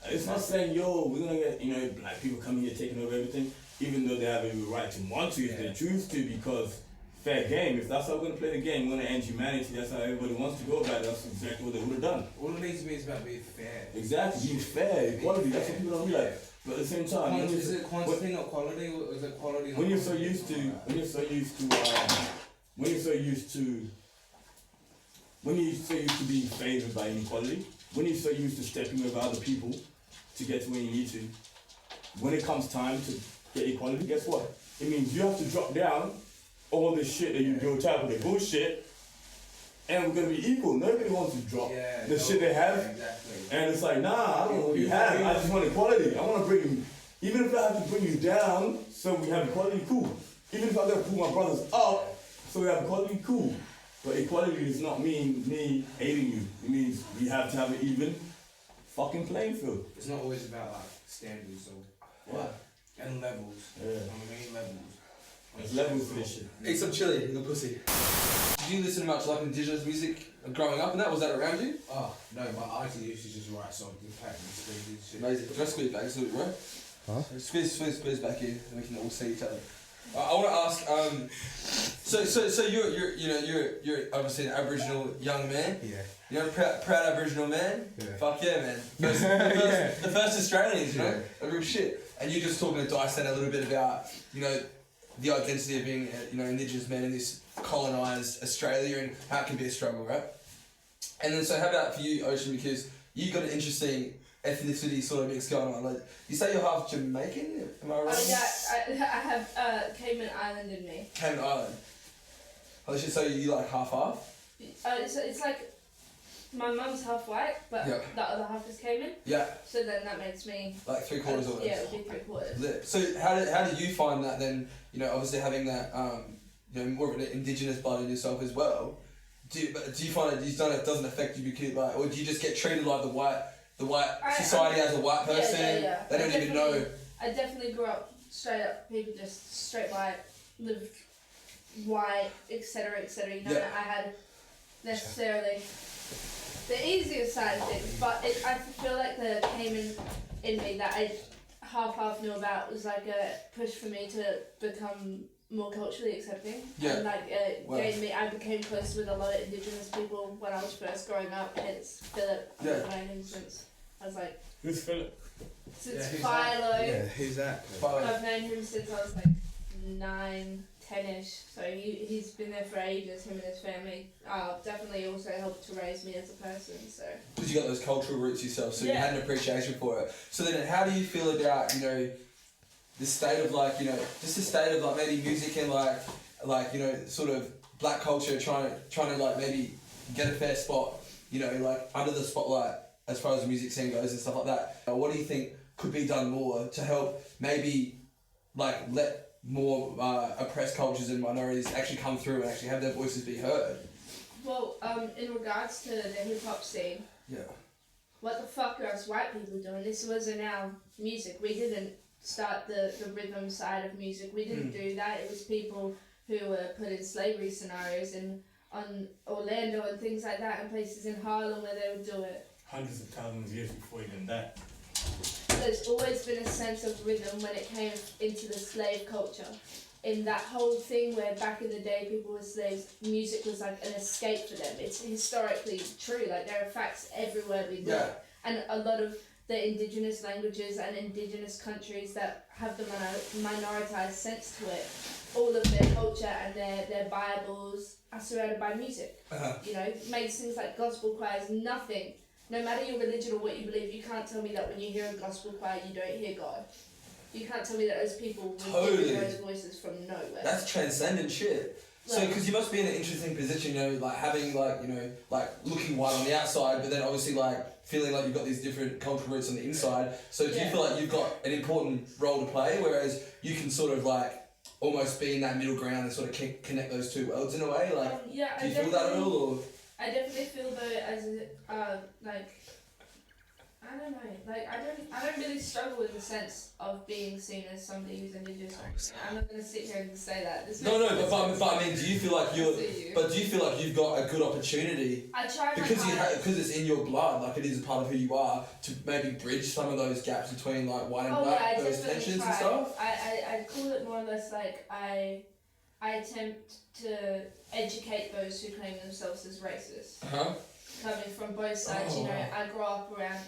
It's not saying, we're gonna get, black people coming here taking over everything, even though they have every right to want to if they choose to, because fair game. If that's how we're gonna play the game, we're gonna end humanity, that's how everybody wants to go about it, that's exactly what they would have done. All it needs to be is about being fair. Exactly, being fair, equality, that's what people don't realize. But at the same time, is it quantity not quality, or is it quality not when you're so used to being favoured by inequality, when you're so used to stepping over other people to get to where you need to, when it comes time to get equality, guess what? It means you have to drop down all this shit that you're type with the bullshit, and we're gonna be equal. Nobody wants to drop the shit they have. Exactly. And it's like, nah, I don't want what you have. I just want equality. I want to bring you, even if I have to bring you down so we have equality, cool. Even if I gotta pull my brothers up so we have equality, cool. But equality does not mean me hating you. It means we have to have an even fucking playing field. It's not always about like standards or and levels. Yeah. Levels. There's levels to this shit. Eat some chili, you little pussy. Did you listen to much like indigenous music growing up and that? Was that around you? Oh, no, my auntie used to just write songs and pack and scream and shit. Amazing. Can I squeeze back a little bit, right? Huh? Squeeze back here and we can all see each other. I want to ask, so you're obviously an Aboriginal young man. Yeah. You're a proud Aboriginal man. Yeah. Fuck yeah, man. The first Australians, you know, a real shit. And you're just talking to Dyson a little bit about, the identity of being, Indigenous man in this colonised Australia and how it can be a struggle, right? And then so how about for you, Ocean, because you got an interesting ethnicity sort of mix going on. Like, you say you're half Jamaican, am I right? Oh yeah, I have Cayman Island in me. Cayman Island. Holy shit, so you like half-half? It's like my mum's half white, but the other half is Cayman. Yeah. So then that makes me like 3/4 of it. Yeah, it would be 3/4. So how did you find that then? Obviously having that more of an indigenous blood in yourself as well. Do you find it doesn't affect you because or do you just get treated like the white society as a white person? Yeah. They don't even know. I definitely grew up straight up. People just straight white, lived white, etc. I had necessarily the easier side of things, but I feel like the Cayman in me that I half knew about was like a push for me to become more culturally accepting. Yeah. And I became close with a lot of Indigenous people when I was first growing up, hence Philip. I've known him since I was like... Who's Philip? Since Phylo. Yeah, who's that? I've known him since I was like 9, 10ish, so he's been there for ages, him and his family. Definitely also helped to raise me as a person, so... Because you got those cultural roots yourself, so you had an appreciation for it. So then how do you feel about, the state of just the state of maybe music and sort of black culture trying to maybe get a fair spot, under the spotlight as far as the music scene goes and stuff like that. What do you think could be done more to help maybe let more oppressed cultures and minorities actually come through and actually have their voices be heard? Well, in regards to the hip hop scene, what the fuck are us white people doing? This wasn't our music. We didn't start the rhythm side of music. We didn't do that. It was people who were put in slavery scenarios on Orlando and things like that, and places in Harlem where they would do it. Hundreds of thousands of years before even that. There's always been a sense of rhythm when it came into the slave culture. In that whole thing where back in the day people were slaves, music was like an escape for them. It's historically true. There are facts everywhere we go. Yeah. And a lot of the indigenous languages and indigenous countries that have the minoritized sense to it, all of their culture and their Bibles are surrounded by music. Makes things like gospel choirs, nothing. No matter your religion or what you believe, you can't tell me that when you hear a gospel choir you don't hear God. You can't tell me that those people will give those voices from nowhere. That's transcendent shit. So, because you must be in an interesting position, you know, like having like, you know, like looking white on the outside, but then obviously like feeling like you've got these different cultural roots on the inside. So do you feel like you've got an important role to play, whereas you can sort of like almost be in that middle ground and sort of connect those two worlds in a way? Like, do you feel that at all? Or? I definitely feel though as like, I don't know, like I don't really struggle in the sense of being seen as somebody who's indigenous. I'm not gonna sit here and say that. But I mean, do you feel like but do you feel like you've got a good opportunity? I try because it's in your blood, like it is a part of who you are, to maybe bridge some of those gaps between like white and black, those tensions and stuff. I call it more or less like I attempt to educate those who claim themselves as racist. Coming from both sides, you know, I grew up around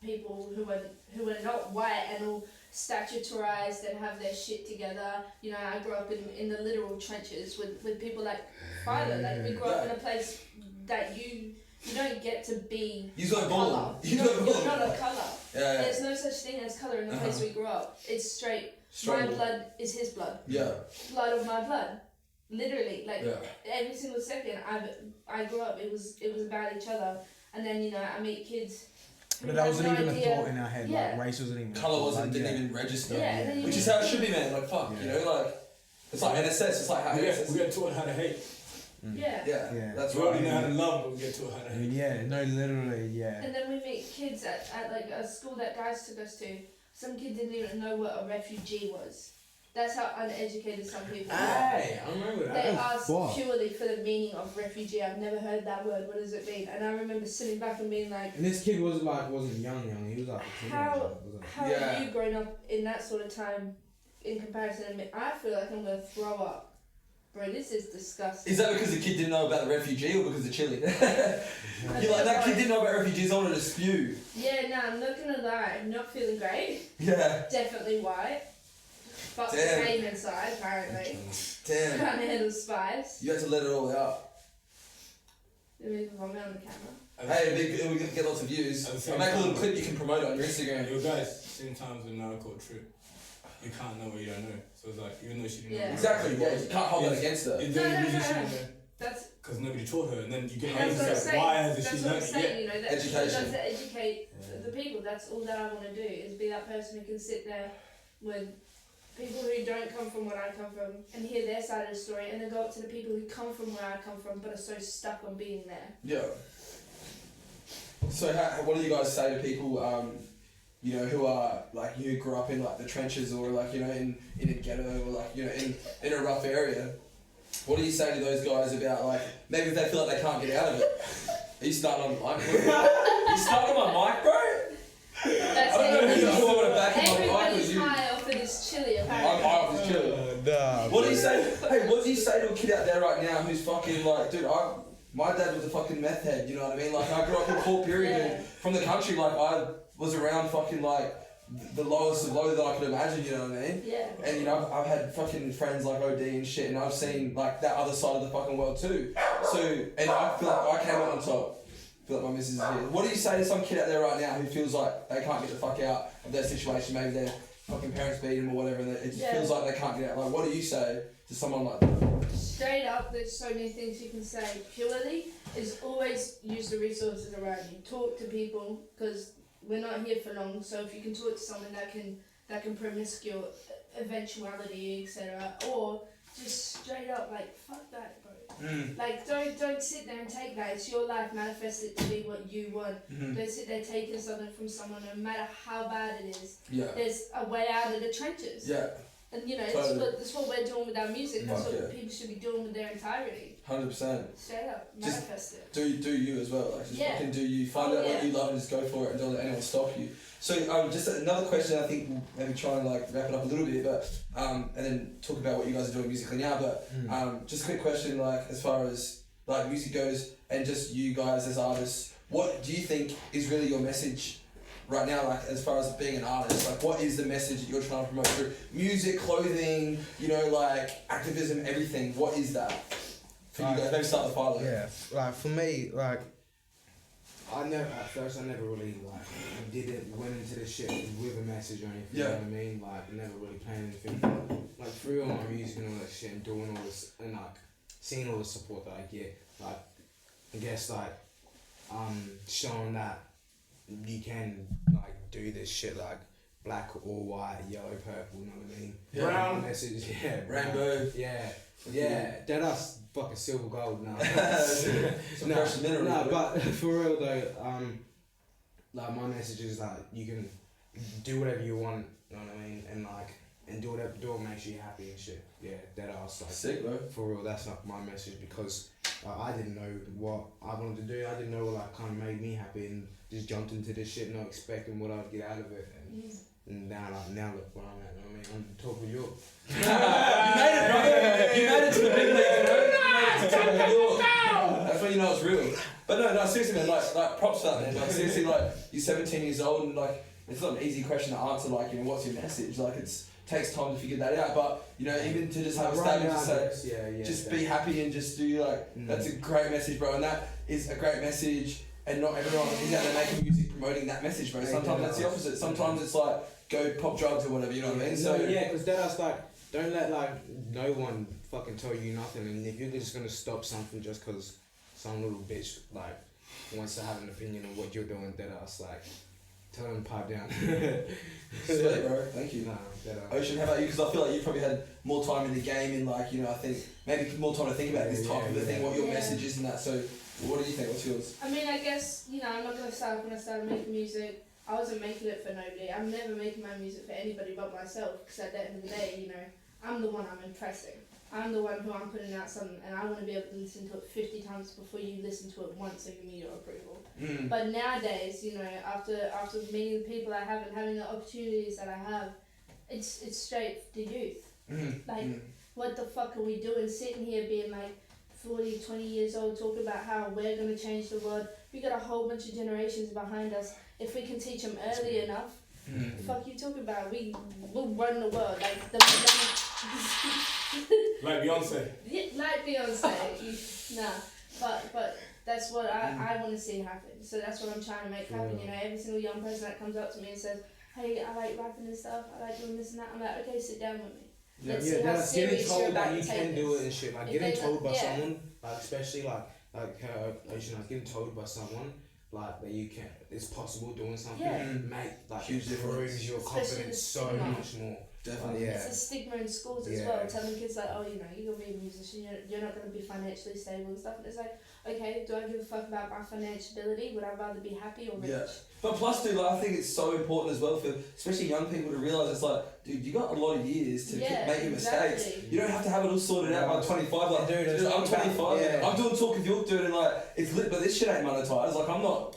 people who are not white and all statutorized and have their shit together. You know, I grew up in the literal trenches with people like Phylo. Like, we grew up in a place that you don't get to be colour. You're not a colour. There's no such thing as colour in the place we grew up. It's straight. My blood is his blood. Blood of my blood. Literally, like every single second I grew up, it was about each other. And then, you know, I meet kids. But that wasn't even a thought in our head. Like, race wasn't even. Colour didn't even register. Which is how it should be, man. Like, fuck, you know, like it's like NSS. It's like how we get taught how to hate. That's we right. already know how to love, but we get taught how to hate. Literally. And then we meet kids at like a school that guys took us to. Some kid didn't even know what a refugee was. That's how uneducated some people are. Hey, I remember that. They asked purely for the meaning of refugee. I've never heard that word. What does it mean? And I remember sitting back and being like... And this kid wasn't young. He was like a teenager. How have you grown up in that sort of time in comparison to me? I feel like I'm going to throw up. Bro, this is disgusting. Is that because the kid didn't know about the refugee or because of Chile? You're like, that kid didn't know about refugees, I wanted to spew. Yeah, no, I'm not going to lie. I'm not feeling great. Yeah. Definitely white. But pain inside, apparently. Damn. Can't handle spice. You had to let it all out. Did we vomit on the camera? Hey, we're going to get lots of views. I'll make a little clip you can promote it on your Instagram. Yo guys, sometimes when I caught true, you can't know what you don't know. So it's like, even though she didn't know. Exactly, you can't hold that against her. No. That's... Because nobody taught her, and then you get angry like, why hasn't she learned it yet? You know, education. That's to educate the people. That's all that I want to do, is be that person who can sit there with people who don't come from where I come from and hear their side of the story, and then go up to the people who come from where I come from but are so stuck on being there. Yeah. So what do you guys say to people, you know, who are like, you grew up in like the trenches or like, you know, in a ghetto or like, you know, in a rough area? What do you say to those guys about like, maybe if they feel like they can't get out of it? Are you starting on the mic? You starting on my mic, bro? That's I don't know if you want to back in my mic. Everybody's high off of this chili, apparently. I'm high off this chili. What do you say? Hey, what do you say to a kid out there right now who's fucking like, dude, my dad was a fucking meth head, you know what I mean? Like, I grew up in Port Period from the country, like, I was around fucking, like, the lowest of low that I could imagine, you know what I mean? Yeah. And, you know, I've had fucking friends like OD and shit, and I've seen, like, that other side of the fucking world too. So, and I feel like I came out on top. I feel like my missus is here. What do you say to some kid out there right now who feels like they can't get the fuck out of their situation? Maybe their fucking parents beat them or whatever, and it just feels like they can't get out. Like, what do you say to someone like that? Straight up, there's so many things you can say. Purely is always use the resources around you. Talk to people, because we're not here for long. So if you can talk to someone that can premise your eventuality, etc., or just straight up like fuck that, bro. Like don't sit there and take that. It's your life. Manifest it to be what you want. Don't sit there taking something from someone, no matter how bad it is. Yeah. There's a way out of the trenches. Yeah. And you know, that's what we're doing with our music. That's what people should be doing with their entirety. 100%. Straight up, manifest it. Do you as well. Like, just fucking do you. Find out what you love and just go for it, and don't let anyone stop you. So just another question. I think we'll maybe try and like wrap it up a little bit, but and then talk about what you guys are doing musically now. But just a quick question, like as far as like music goes, and just you guys as artists, what do you think is really your message right now, like as far as being an artist? Like, what is the message that you're trying to promote through music, clothing, you know, like activism, everything? What is that for you guys? Maybe start with Phylo. Yeah, like for me, like at first I never really like went into this shit with a message or anything. You know what I mean? Like never really playing anything. Like through all my music and all that shit and doing all this and like seeing all the support that I get, like, I guess, like, showing that you can, like, do this shit, like, black or white, yellow, purple, you know what I mean? Yeah. Brown message, yeah. Rainbow. Yeah. That us fucking silver gold now. Some precious mineral. No, but for real though, like my message is like you can do whatever you want, you know what I mean, and like do what makes you happy and shit. Yeah, that ass like sick, bro. For real, that's like my message because I didn't know what I wanted to do. I didn't know what like kind of made me happy and just jumped into this shit not expecting what I'd get out of it. And now look where I'm at. You know what I mean, I'm the top of Yorke. You made it, bro. You made it to the big leagues, bro. You made it to the top of Yorke. That's when you know it's real. But no, seriously, man. Like props to that, man. Like seriously, like you're 17 years old and like it's not an easy question to answer. Like what's your message? Like takes time to figure that out. But even to just have a statement to say, just be happy and just do that's a great message, bro. And that is a great message. And not everyone is out there making music promoting that message, bro. Sometimes that's the opposite. Sometimes it's like go pop drugs or whatever. You know what I mean? So yeah, because that's like don't let like no one fucking tell you nothing. And if you're just gonna stop something just because some little bitch like wants to have an opinion on what you're doing, that's like tell them to pipe down. Sweet, bro. Thank you. Ocean, how about you? Because I feel like you've probably had more time in the game and I think maybe more time to think about this type of a thing, what your message is and that. So what do you think? What's yours? I mean, I guess, I'm not going to start when I started making music. I wasn't making it for nobody. I'm never making my music for anybody but myself because at the end of the day, I'm the one I'm impressing. I'm the one who I'm putting out something and I want to be able to listen to it 50 times before you listen to it once and give me your approval. But nowadays, after meeting the people I have and having the opportunities that I have, it's straight the youth. What the fuck are we doing sitting here being like 40, 20 years old talking about how we're going to change the world? We got a whole bunch of generations behind us. If we can teach them early enough, the fuck you talking about? We'll run the world. Like Beyonce. Yeah, like Beyonce. But that's what I want to see happen. So that's what I'm trying to make happen. Every single young person that comes up to me and says, hey, I like rapping and stuff, I like doing this and that, I'm like, okay, sit down with me. That's getting told that you can do it and shit. Like getting told by someone, like especially like Ocean, like getting told by someone like that you can, it's possible doing something, mate, like huge improves your confidence so much more. Definitely, It's a stigma in schools as well, telling kids like, oh, you're gonna be a musician, you're not gonna be financially stable and stuff. And it's like, okay, do I give a fuck about my financial ability? Would I rather be happy or rich? Yeah. But plus, dude, I think it's so important as well for especially young people to realise it's like, dude, you got a lot of years to keep making mistakes. You don't have to have it all sorted out by 25. Like, dude, I'm 25. I'm doing Talk with Yorke, dude, and like, it's lit, but this shit ain't monetised. Like, I'm not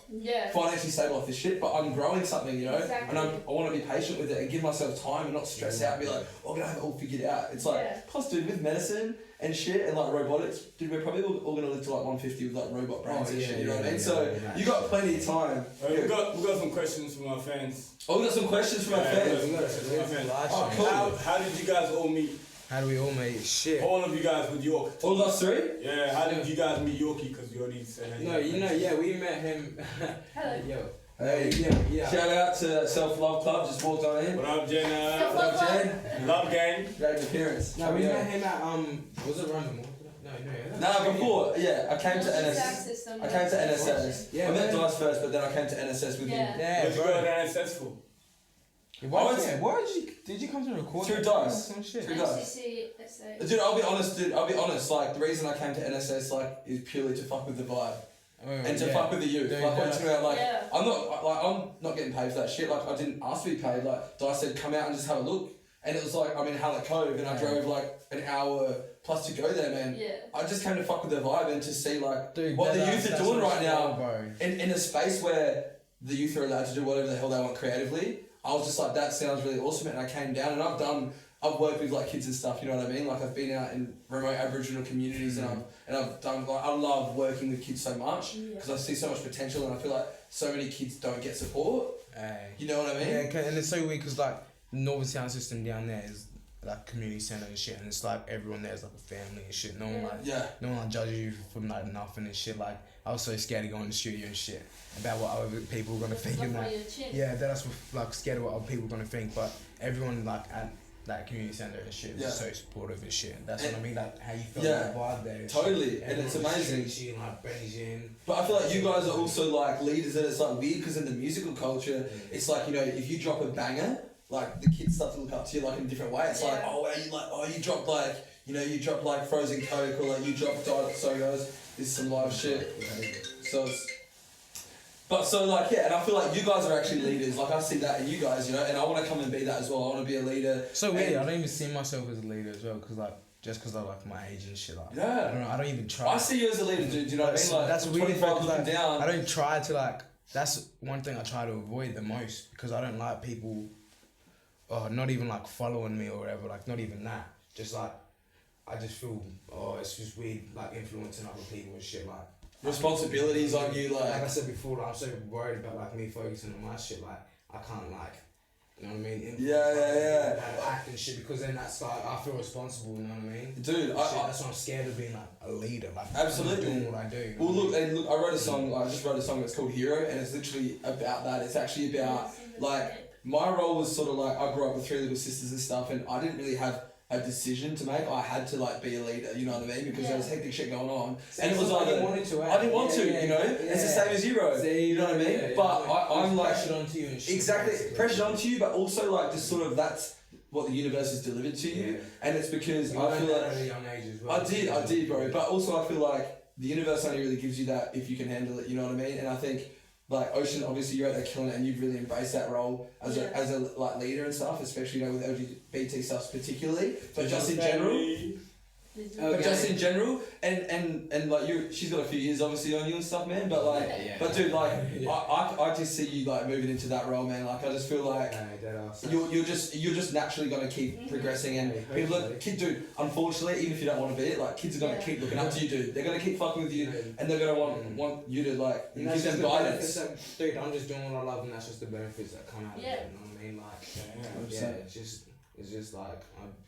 financially stable off this shit, but I'm growing something, And I want to be patient with it and give myself time and not stress out and be like, oh, I'm gonna have it all figured out. It's like, plus, dude, with medicine and shit and like robotics, dude, we're probably all gonna live to like 150 with like robot brains and shit, you know what I mean? So you got plenty of time. We got some questions from our fans. Oh, we got some questions from our fans. Oh, cool. How did you guys all meet? How do we all meet? Shit. All of you guys with Yorke. All of us three? Yeah, how did you guys meet Yorke? Because you already said no, we met him. Hello. Yo. Hey, shout out to Self Love Club, just walked on in. What up, Jenna? What up, Jen? Love Gang. Great appearance. No, we met him at, was it Random? No, before, I came to NSS. I came to NSS. I met Dice first, but then I came to NSS with him. Yeah, what did you go to NSS for? Why did you come to record? Through Dice. Through Dice. Dude, I'll be honest. Like, the reason I came to NSS, like, is purely to fuck with the vibe. And to fuck with the youth. I'm not getting paid for that shit. Like, I didn't ask to be paid. Like, Dice said, come out and just have a look. And it was like, I'm in Hallett Cove and I drove like an hour plus to go there, man. Yeah. I just came to fuck with the vibe and to see like what the youth are doing right now in a space where the youth are allowed to do whatever the hell they want creatively. I was just like, that sounds really awesome, and I came down and I've worked with like kids and stuff, you know what I mean? Like I've been out in remote Aboriginal communities and I've done like, I love working with kids so much because I see so much potential and I feel like so many kids don't get support. You know what I mean? Yeah, and it's so weird because like Northern Sound System down there is like community centre and shit, and it's like everyone there is like a family and shit. No one like judges you for like nothing and shit. Like I was so scared to go in the studio and shit about what other people were gonna think and that. Yeah, that's what, like scared of what other people were gonna think. But everyone like at that community centre and shit. Yeah. It's so supportive and shit. That's And- what I mean. Like how you feel Yeah, that vibe there. and totally, shit. and it's Everyone amazing. treats you like Beijing. But I feel like you guys are also like leaders, and it's like weird because in the musical culture, it's like, you know, if you drop a banger, like the kids start to look up to you like in a different way. It's like, Yeah. oh, wow, you dropped like, you know, you dropped like Frozen Coke, or like you dropped Diet Sodas. This is some live shit. So it's, but so like, yeah, and I feel like you guys are actually leaders. Like I see that in you guys, you know, and I want to come and be that as well. I want to be a leader. So weird. And- I don't even see myself as a leader as well, because like just because I like my age and shit. Like Yeah. I don't know. I don't even try. I see you as a leader, dude. Do you know what I mean? Like that's from weird. 25 Because looking like, down. I don't try to like. That's one thing I try to avoid the most, because I don't like people. Not even like following me or whatever. Like not even that. Just like I just feel it's just weird like influencing other people and shit like. Responsibilities on you, Like I like. said before, like, I'm so worried about like me focusing on my shit. Like I can't like, you know what I mean? Influence Yeah, other yeah. people, like, act and shit, because then that's like I feel responsible. You know what I mean? Dude, Shit, that's why I'm scared of being like a leader. Like Absolutely. doing what I do. Well, look, I wrote a song. I just wrote a song that's called Hero, and it's literally about that. It's actually about like my role was sort of like I grew up with 3 little sisters and stuff, and I didn't really have a decision to make. I had to like be a leader. You know what I mean? Because there was hectic shit going on, and it was I either didn't want to. I didn't want to. You know, it's the same as you, bro. You know what I mean? But I'm like pressured onto you and shit. exactly pressured onto you, but also like just sort of that's what the universe has delivered to you, Yeah. and it's because You I learned feel that like. at a young age as well. I did, bro. But also, I feel like the universe only really gives you that if you can handle it. You know what I mean? And I think, like Ocean, obviously you're out there killing it, and you've really embraced that role as a like leader and stuff, especially, you know, with LGBT stuff particularly. But just in general. But just in general, and like she's got a few years obviously on you and stuff, man. But like, but dude, like, I just see you like moving into that role, man. Like, I just feel like you're just naturally gonna keep progressing, and people look, dude. Unfortunately, even if you don't want to be it, like kids are gonna keep looking up to you, dude. They're gonna keep fucking with you, and they're gonna want you to like give them guidance. Dude, I'm just doing what I love, and that's just the benefits that come out of it. You know what I mean? Like, it's just like,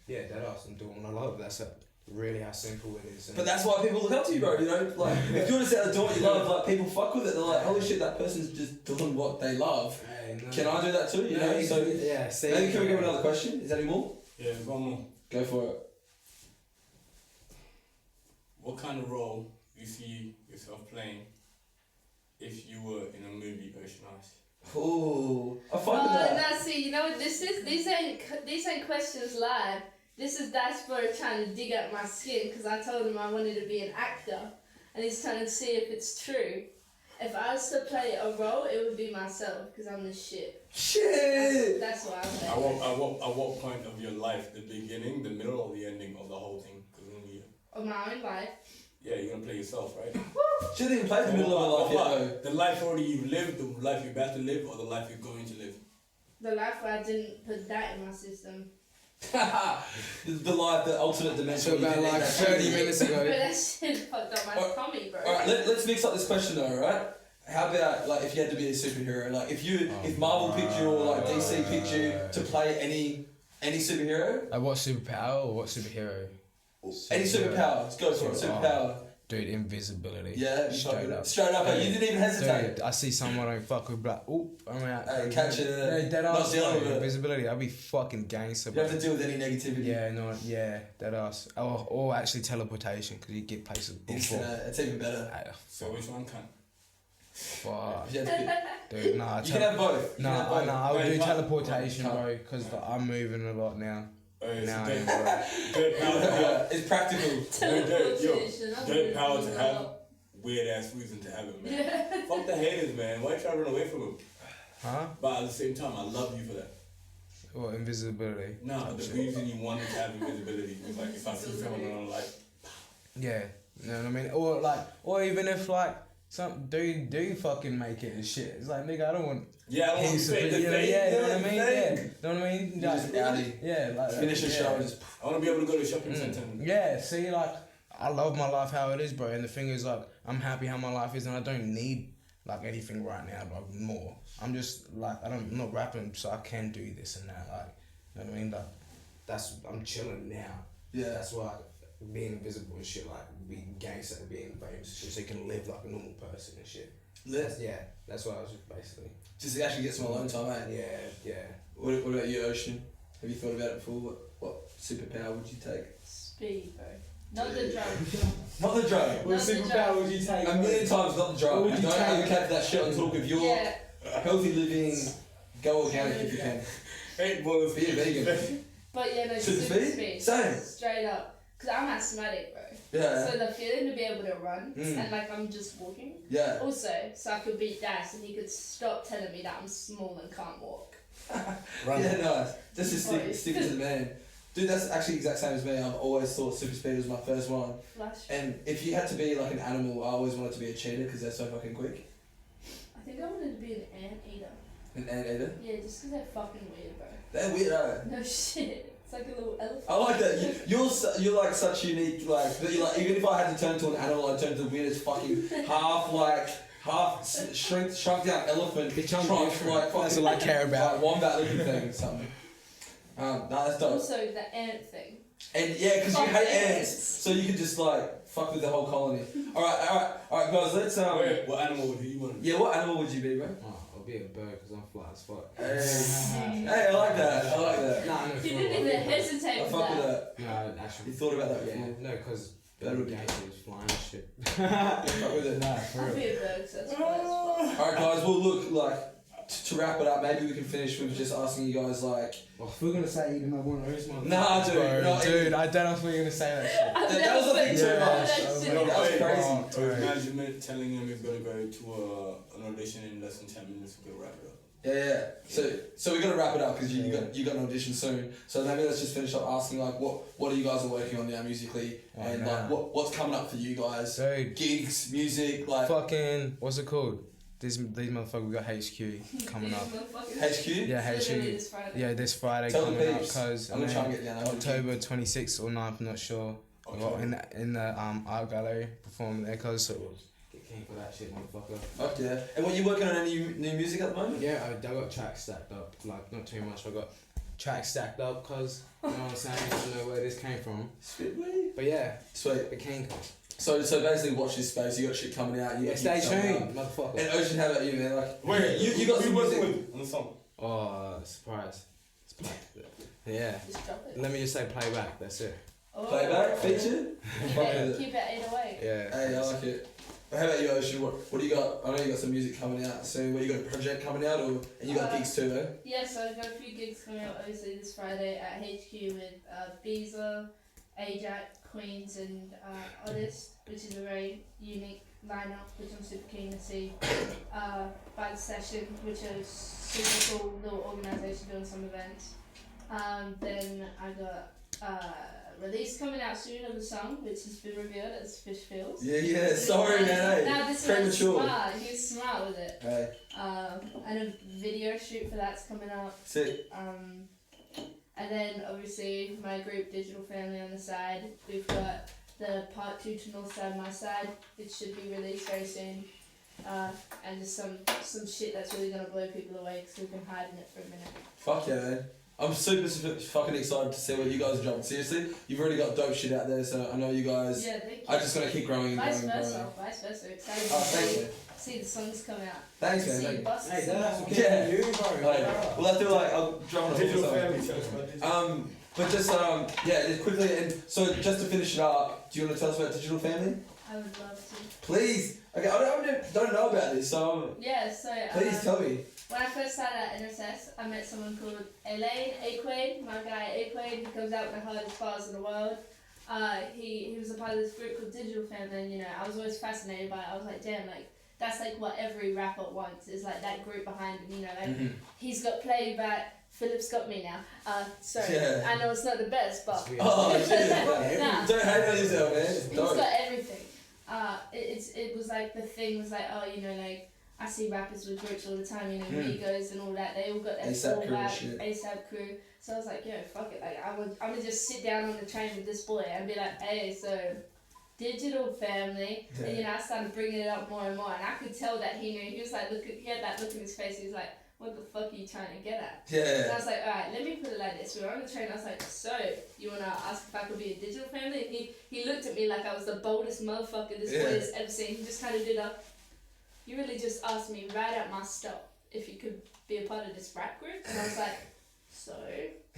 dead ass. I'm doing what I love. That's really how simple it is. But that's why people look up to you, bro. You know, like if you're just out there doing what you love, like people fuck with it. They're like, holy shit, that person's just doing what they love. Can I do that too? You know, so maybe can we give another question? Is there any more? Yeah, one more. Go for it. What kind of role you see yourself playing if you were in a movie Ocean Eyes? Oh, I fuck with that. Now see, you know what this is? These ain't questions live. This is Diaspora trying to dig up my skin, because I told him I wanted to be an actor, and he's trying to see if it's true. If I was to play a role, it would be myself, because I'm the shit. Shit! That's what I'm saying. At what point of your life, the beginning, the middle, or the ending of the whole thing? Of my own life. Yeah, you're gonna play yourself, right? She didn't even play the middle of her life yet, though. The life already you've lived, the life you're about to live, or the life you're going to live? The life where I didn't put that in my system. The life, the ultimate dimension. So about like 30 minutes But ago. that shit fucked up my tummy, bro. Alright, let's mix up this question though, alright? How about like if you had to be a superhero? Like if Marvel picked you or like DC picked you to play any superhero? Like what superpower or what superhero? Any superpower. Let's go for it. Superpower. Dude, invisibility. Yeah, straight up. Straight up, you didn't even hesitate. Dude, I see someone I don't fuck with, like, oop, I'm out. Hey, catch it. Yeah, dead Not ass. dealing with it. Invisibility, I'll be fucking gangster. You don't have to deal with any negativity. Yeah, no, yeah, dead ass. Or actually teleportation, because you get places. It's even better. So which one can? Fuck. You have to pick. Dude, nah. You can have both. No, I would No, do you can't. teleportation, You can't. bro, because I'm moving a lot now. Now I am, Dirt bro. It's practical. Teleportation. Dirt power to have weird ass reason to have it, man. Yeah. Fuck the haters, man. Why you trying to run away from them? Huh? But at the same time, I love you for that. What, invisibility? No, the reason you wanted to have invisibility was like if I see someone and I'm like, Yeah, you know what I mean? Or even if like some dude fucking make it and shit. It's like, nigga, I don't want. yeah, I don't want to heaps of fake the people, fame. yeah, you know what I mean? fame. Yeah, you know what I mean? You just rowdy. Yeah, like Finish a show and just. I want to be able to go to a shopping centre. Yeah, see, like, I love my life how it is, bro. And the thing is, like, I'm happy how my life is, and I don't need, like, anything right now, like, more. I'm just, like, I'm not rapping, so I can do this and that, like, you know what I mean? Like, I'm chilling now. Yeah. That's why being invisible and shit, like, being gangster, being famous, shit, so you can live like a normal person and shit. That's what I was just basically. Just actually get some alone time, eh? Yeah. What about you, Ocean? Have you thought about it before? what superpower would you take? Speed, bro. Not the drug. Not the drug. What superpower would you take? A million times not the drug. What would you Don't take? advocate that shit on talk of your healthy living. Go organic if you can. Eight balls. Be a vegan. But yeah, no, Super super speed? speed. Same. Straight up. Because I'm asthmatic, bro. Yeah. So the feeling to be able to run Mm. and like I'm just walking. Yeah. Also, so I could beat Dash and he could stop telling me that I'm small and can't walk. Yeah, nice. Just to stick to the man. Dude, that's actually the exact same as me. I've always thought super speed was my first one. Flash. And if you had to be like an animal, I always wanted to be a cheetah because they're so fucking quick. I think I wanted to be an anteater. An anteater. Yeah, just because they're fucking weird, bro. They're weird, aren't they? No shit. It's like a little elephant. I like that. You're like such unique, like, that you're like, even if I had to turn to an animal, I'd turn to the weirdest fucking shrunk down elephant. Trunk, like, That's all I care about. Like wombat looking thing or something. No, that's dope. Also, the ant thing. And yeah, because you Fuck hate ants. ants, so you could just like fuck with the whole colony. Alright, guys, let's Wait, what animal would you want? Yeah, what animal would you be, bro? Oh, I'll be a bird because I'm flat as fuck. Hey, I like that. Nah, no, You didn't even hesitate I with fuck with that. that. No, actually. You thought about that Yeah, before? no, because That would be was flying and shit. Fuck with it. Nah, for I'll real. be a bird, so that's fine as fuck. Alright, guys, well, look, like, to wrap it up, maybe we can finish with just asking you guys, like, Well, if we're gonna say even though one of those motherfuckers. Nah, dude, Bro, no, dude, I don't know if we're gonna say that shit. that was the thing too Yeah, much. I was like, That was wait, crazy. oh, So imagine telling him he's gonna go to an audition in less than 10 minutes. We're gonna wrap it up. Yeah. So we're gonna wrap it up because you got an audition soon. So maybe let's just finish up asking like what are you guys are working on now musically and like what's coming up for you guys? Dude, Gigs, music, like fucking what's it called? These motherfuckers, we got HQ coming up. HQ. Yeah, HQ. Literally this Friday. Yeah, this Friday Tell the coming up peeps. because I'm gonna try and get down there. October 26th or 9th, I'm not sure. Okay. Well, in the art gallery performing there, cause so get keen for that shit, motherfucker. Fuck yeah. And what you working on any new music at the moment? Yeah, I got tracks stacked up, like not too much. I got tracks stacked up, cause you know what I'm saying. I don't know where this came from, Sweet mate. but yeah, Sweet. it came. So basically watch this space. You got shit coming out. You got Stay shit coming tuned, out. motherfucker. And Ocean, how about you, man? Like Wait, you got some working music. with on the song? Oh, surprise. Yeah. Just drop it. Let me just say playback. That's it. Oh. Playback feature. Fuck with it. Keep it 808. Yeah. Hey, I like it. But how about you, Ocean? What do you got? I know you got some music coming out soon. What you got a project coming out, or and you got gigs too, eh? Yeah, so I've got a few gigs coming out obviously this Friday at HQ with Beezer, Ajax, Queens and Otis, which is a very unique lineup which I'm super keen to see. By the Session, which is super cool little organisation doing some events. Then I got release coming out soon of the song, which has been revealed as Fish Feels. Yeah. Sorry, man. Hey, Now this one's premature. smart. He was smart with it. Hey, And a video shoot for that's coming up. sick. And then obviously my group Digital Family on the side. We've got the part 2 to North Side My Side, which should be released very soon. And just some shit that's really gonna blow people away because we've been hiding it for a minute. Fuck yeah, man. I'm super fucking excited to see what you guys are dropping. Seriously, you've already got dope shit out there, so I know you guys. Yeah, thank you. I'm just gonna keep growing and Vice growing and versa, growing. vice versa. Excited Oh, to thank you. see the songs come out. Thanks, See man. Thank you. bust Hey, some that's more. what Yeah. you, bro. Well, I feel like I'll drum on a Digital horse. family. Tell us about digital. But just yeah, just quickly and so just to finish it up, do you want to tell us about Digital Family? I would love to. Please. Okay, I don't know about this, so Yeah, so please tell me. when I first started at NSS, I met someone called Adelaide, my guy Adelaide, who comes out with the hardest bars in the world. He was a part of this group called Digital Family, and you know, I was always fascinated by it. I was like, damn, like that's like what every rapper wants is like that group behind him, you know, like he's got playback. Philip's got me now. Sorry, Yeah. I know it's not the best, but Oh shit. Nah. Don't hate on yourself, man. It's he's dope. got everything. It was like the thing was like, oh, you know, like I see rappers with groups all the time, you know, Migos and all that. They all got their A$AP Crew and fallback, shit. A$AP Crew. So I was like, yo, fuck it. Like I would just sit down on the train with this boy and be like, hey, so Digital Family, and you know, I started bringing it up more and more, and I could tell that he knew. He was like, he had that look in his face. He was like, what the fuck are you trying to get at? And I Yeah. was like, alright, let me put it like this. We were on the train, I was like, so, you wanna ask if I could be a Digital Family? And he looked at me like I was the boldest motherfucker this boy has ever seen. He just kinda did you really just asked me right at my stop if you could be a part of this rap group? And I was like, so.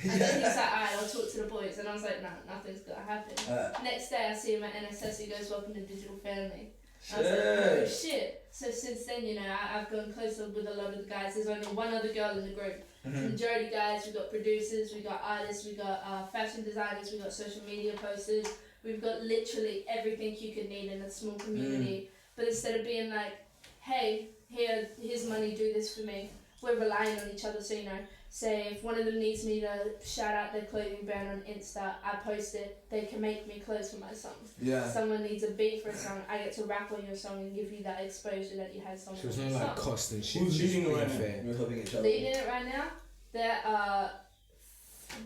And then he's like, alright, I'll talk to the boys. And I was like, nah, nothing's gonna happen. Next day I see him at NSS, he goes, welcome to Digital Family. I was like, oh shit. So since then, you know, I've gone closer with a lot of the guys. There's only one other girl in the group. Majority guys, we've got producers, we've got artists, we've got fashion designers, we've got social media posters. We've got literally everything you could need in a small community. But instead of being like, hey, here's money, do this for me, we're relying on each other. So, you know, say if one of them needs me to shout out their clothing brand on Insta, I post it, they can make me clothes for my song. Yeah. Someone needs a beat for a song, I get to rap on your song and give you that exposure that you had someone. So it's not like cost and shit. Who's leading it right now? We're helping each other. Leading it right now, there are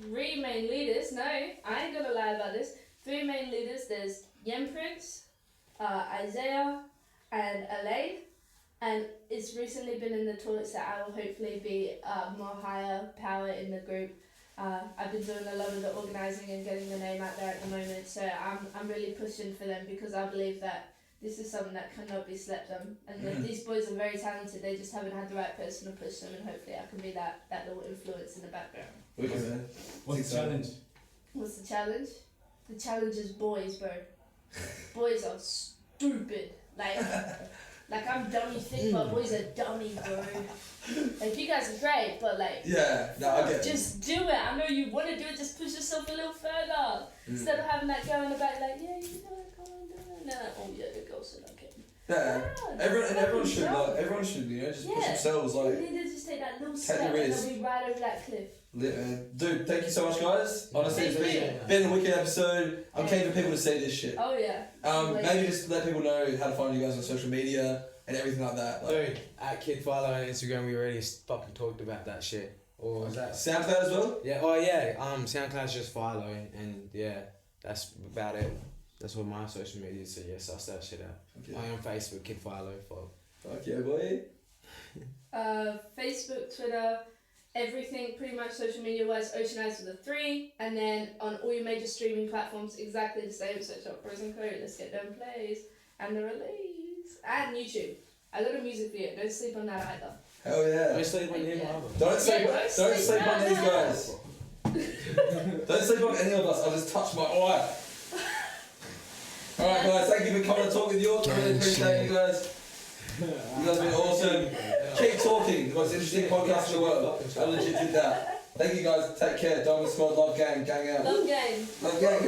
3 main leaders. No, I ain't gonna lie about this. 3 main leaders. There's Yen Prince, Isaiah, and Adelaide. And it's recently been in the talks that I will hopefully be more higher power in the group. I've been doing a lot of the organising and getting the name out there at the moment, so I'm really pushing for them because I believe that this is something that cannot be slept on. And these boys are very talented, they just haven't had the right person to push them, and hopefully I can be that little influence in the background. What's the challenge? What's the challenge? The challenge is boys, bro. Boys are stupid. Like I'm dummy thick, but boys are dummy, bro. Like you guys are great, but like yeah, no, I get just do it. I know you want to do it. Just push yourself a little further instead of having that girl in the back, like yeah, you know it, come on, do it. No, oh yeah, the girl said okay. Yeah, everyone should, you know, just push themselves. Like, you need to just take that little step and they'll be right over that cliff. Dude, thank you so much, guys. Honestly, it's been a wicked episode. I'm keen for people to see this shit. Oh yeah. Maybe just let people know how to find you guys on social media and everything like that. Dude, at Kid Phylo on Instagram, we already fucking talked about that shit. Or was that SoundCloud as well? Yeah. Oh yeah. SoundCloud's just Phylo, and yeah, that's about it. That's what my social media is. So yeah, suss that shit out. Okay. I am Facebook Kid Phylo. Fuck yeah, boy. Facebook, Twitter, everything pretty much social media wise, oc3aneyes with a 3, and then on all your major streaming platforms exactly the same. Search up Bros and Code, let's get them plays and the release, and YouTube. I got a music video. Don't sleep on that either. Hell yeah. Don't sleep on him either. Don't sleep on these guys. Don't sleep on any of us. I just touched my eye. Alright guys, thank you for coming to talk with Yorke. I really appreciate you guys. You guys have been awesome. Keep talking, the most interesting podcast in the world. I legit did that. Thank you guys, take care. Diamond Squad, love gang, gang out. Love gang. Love gang.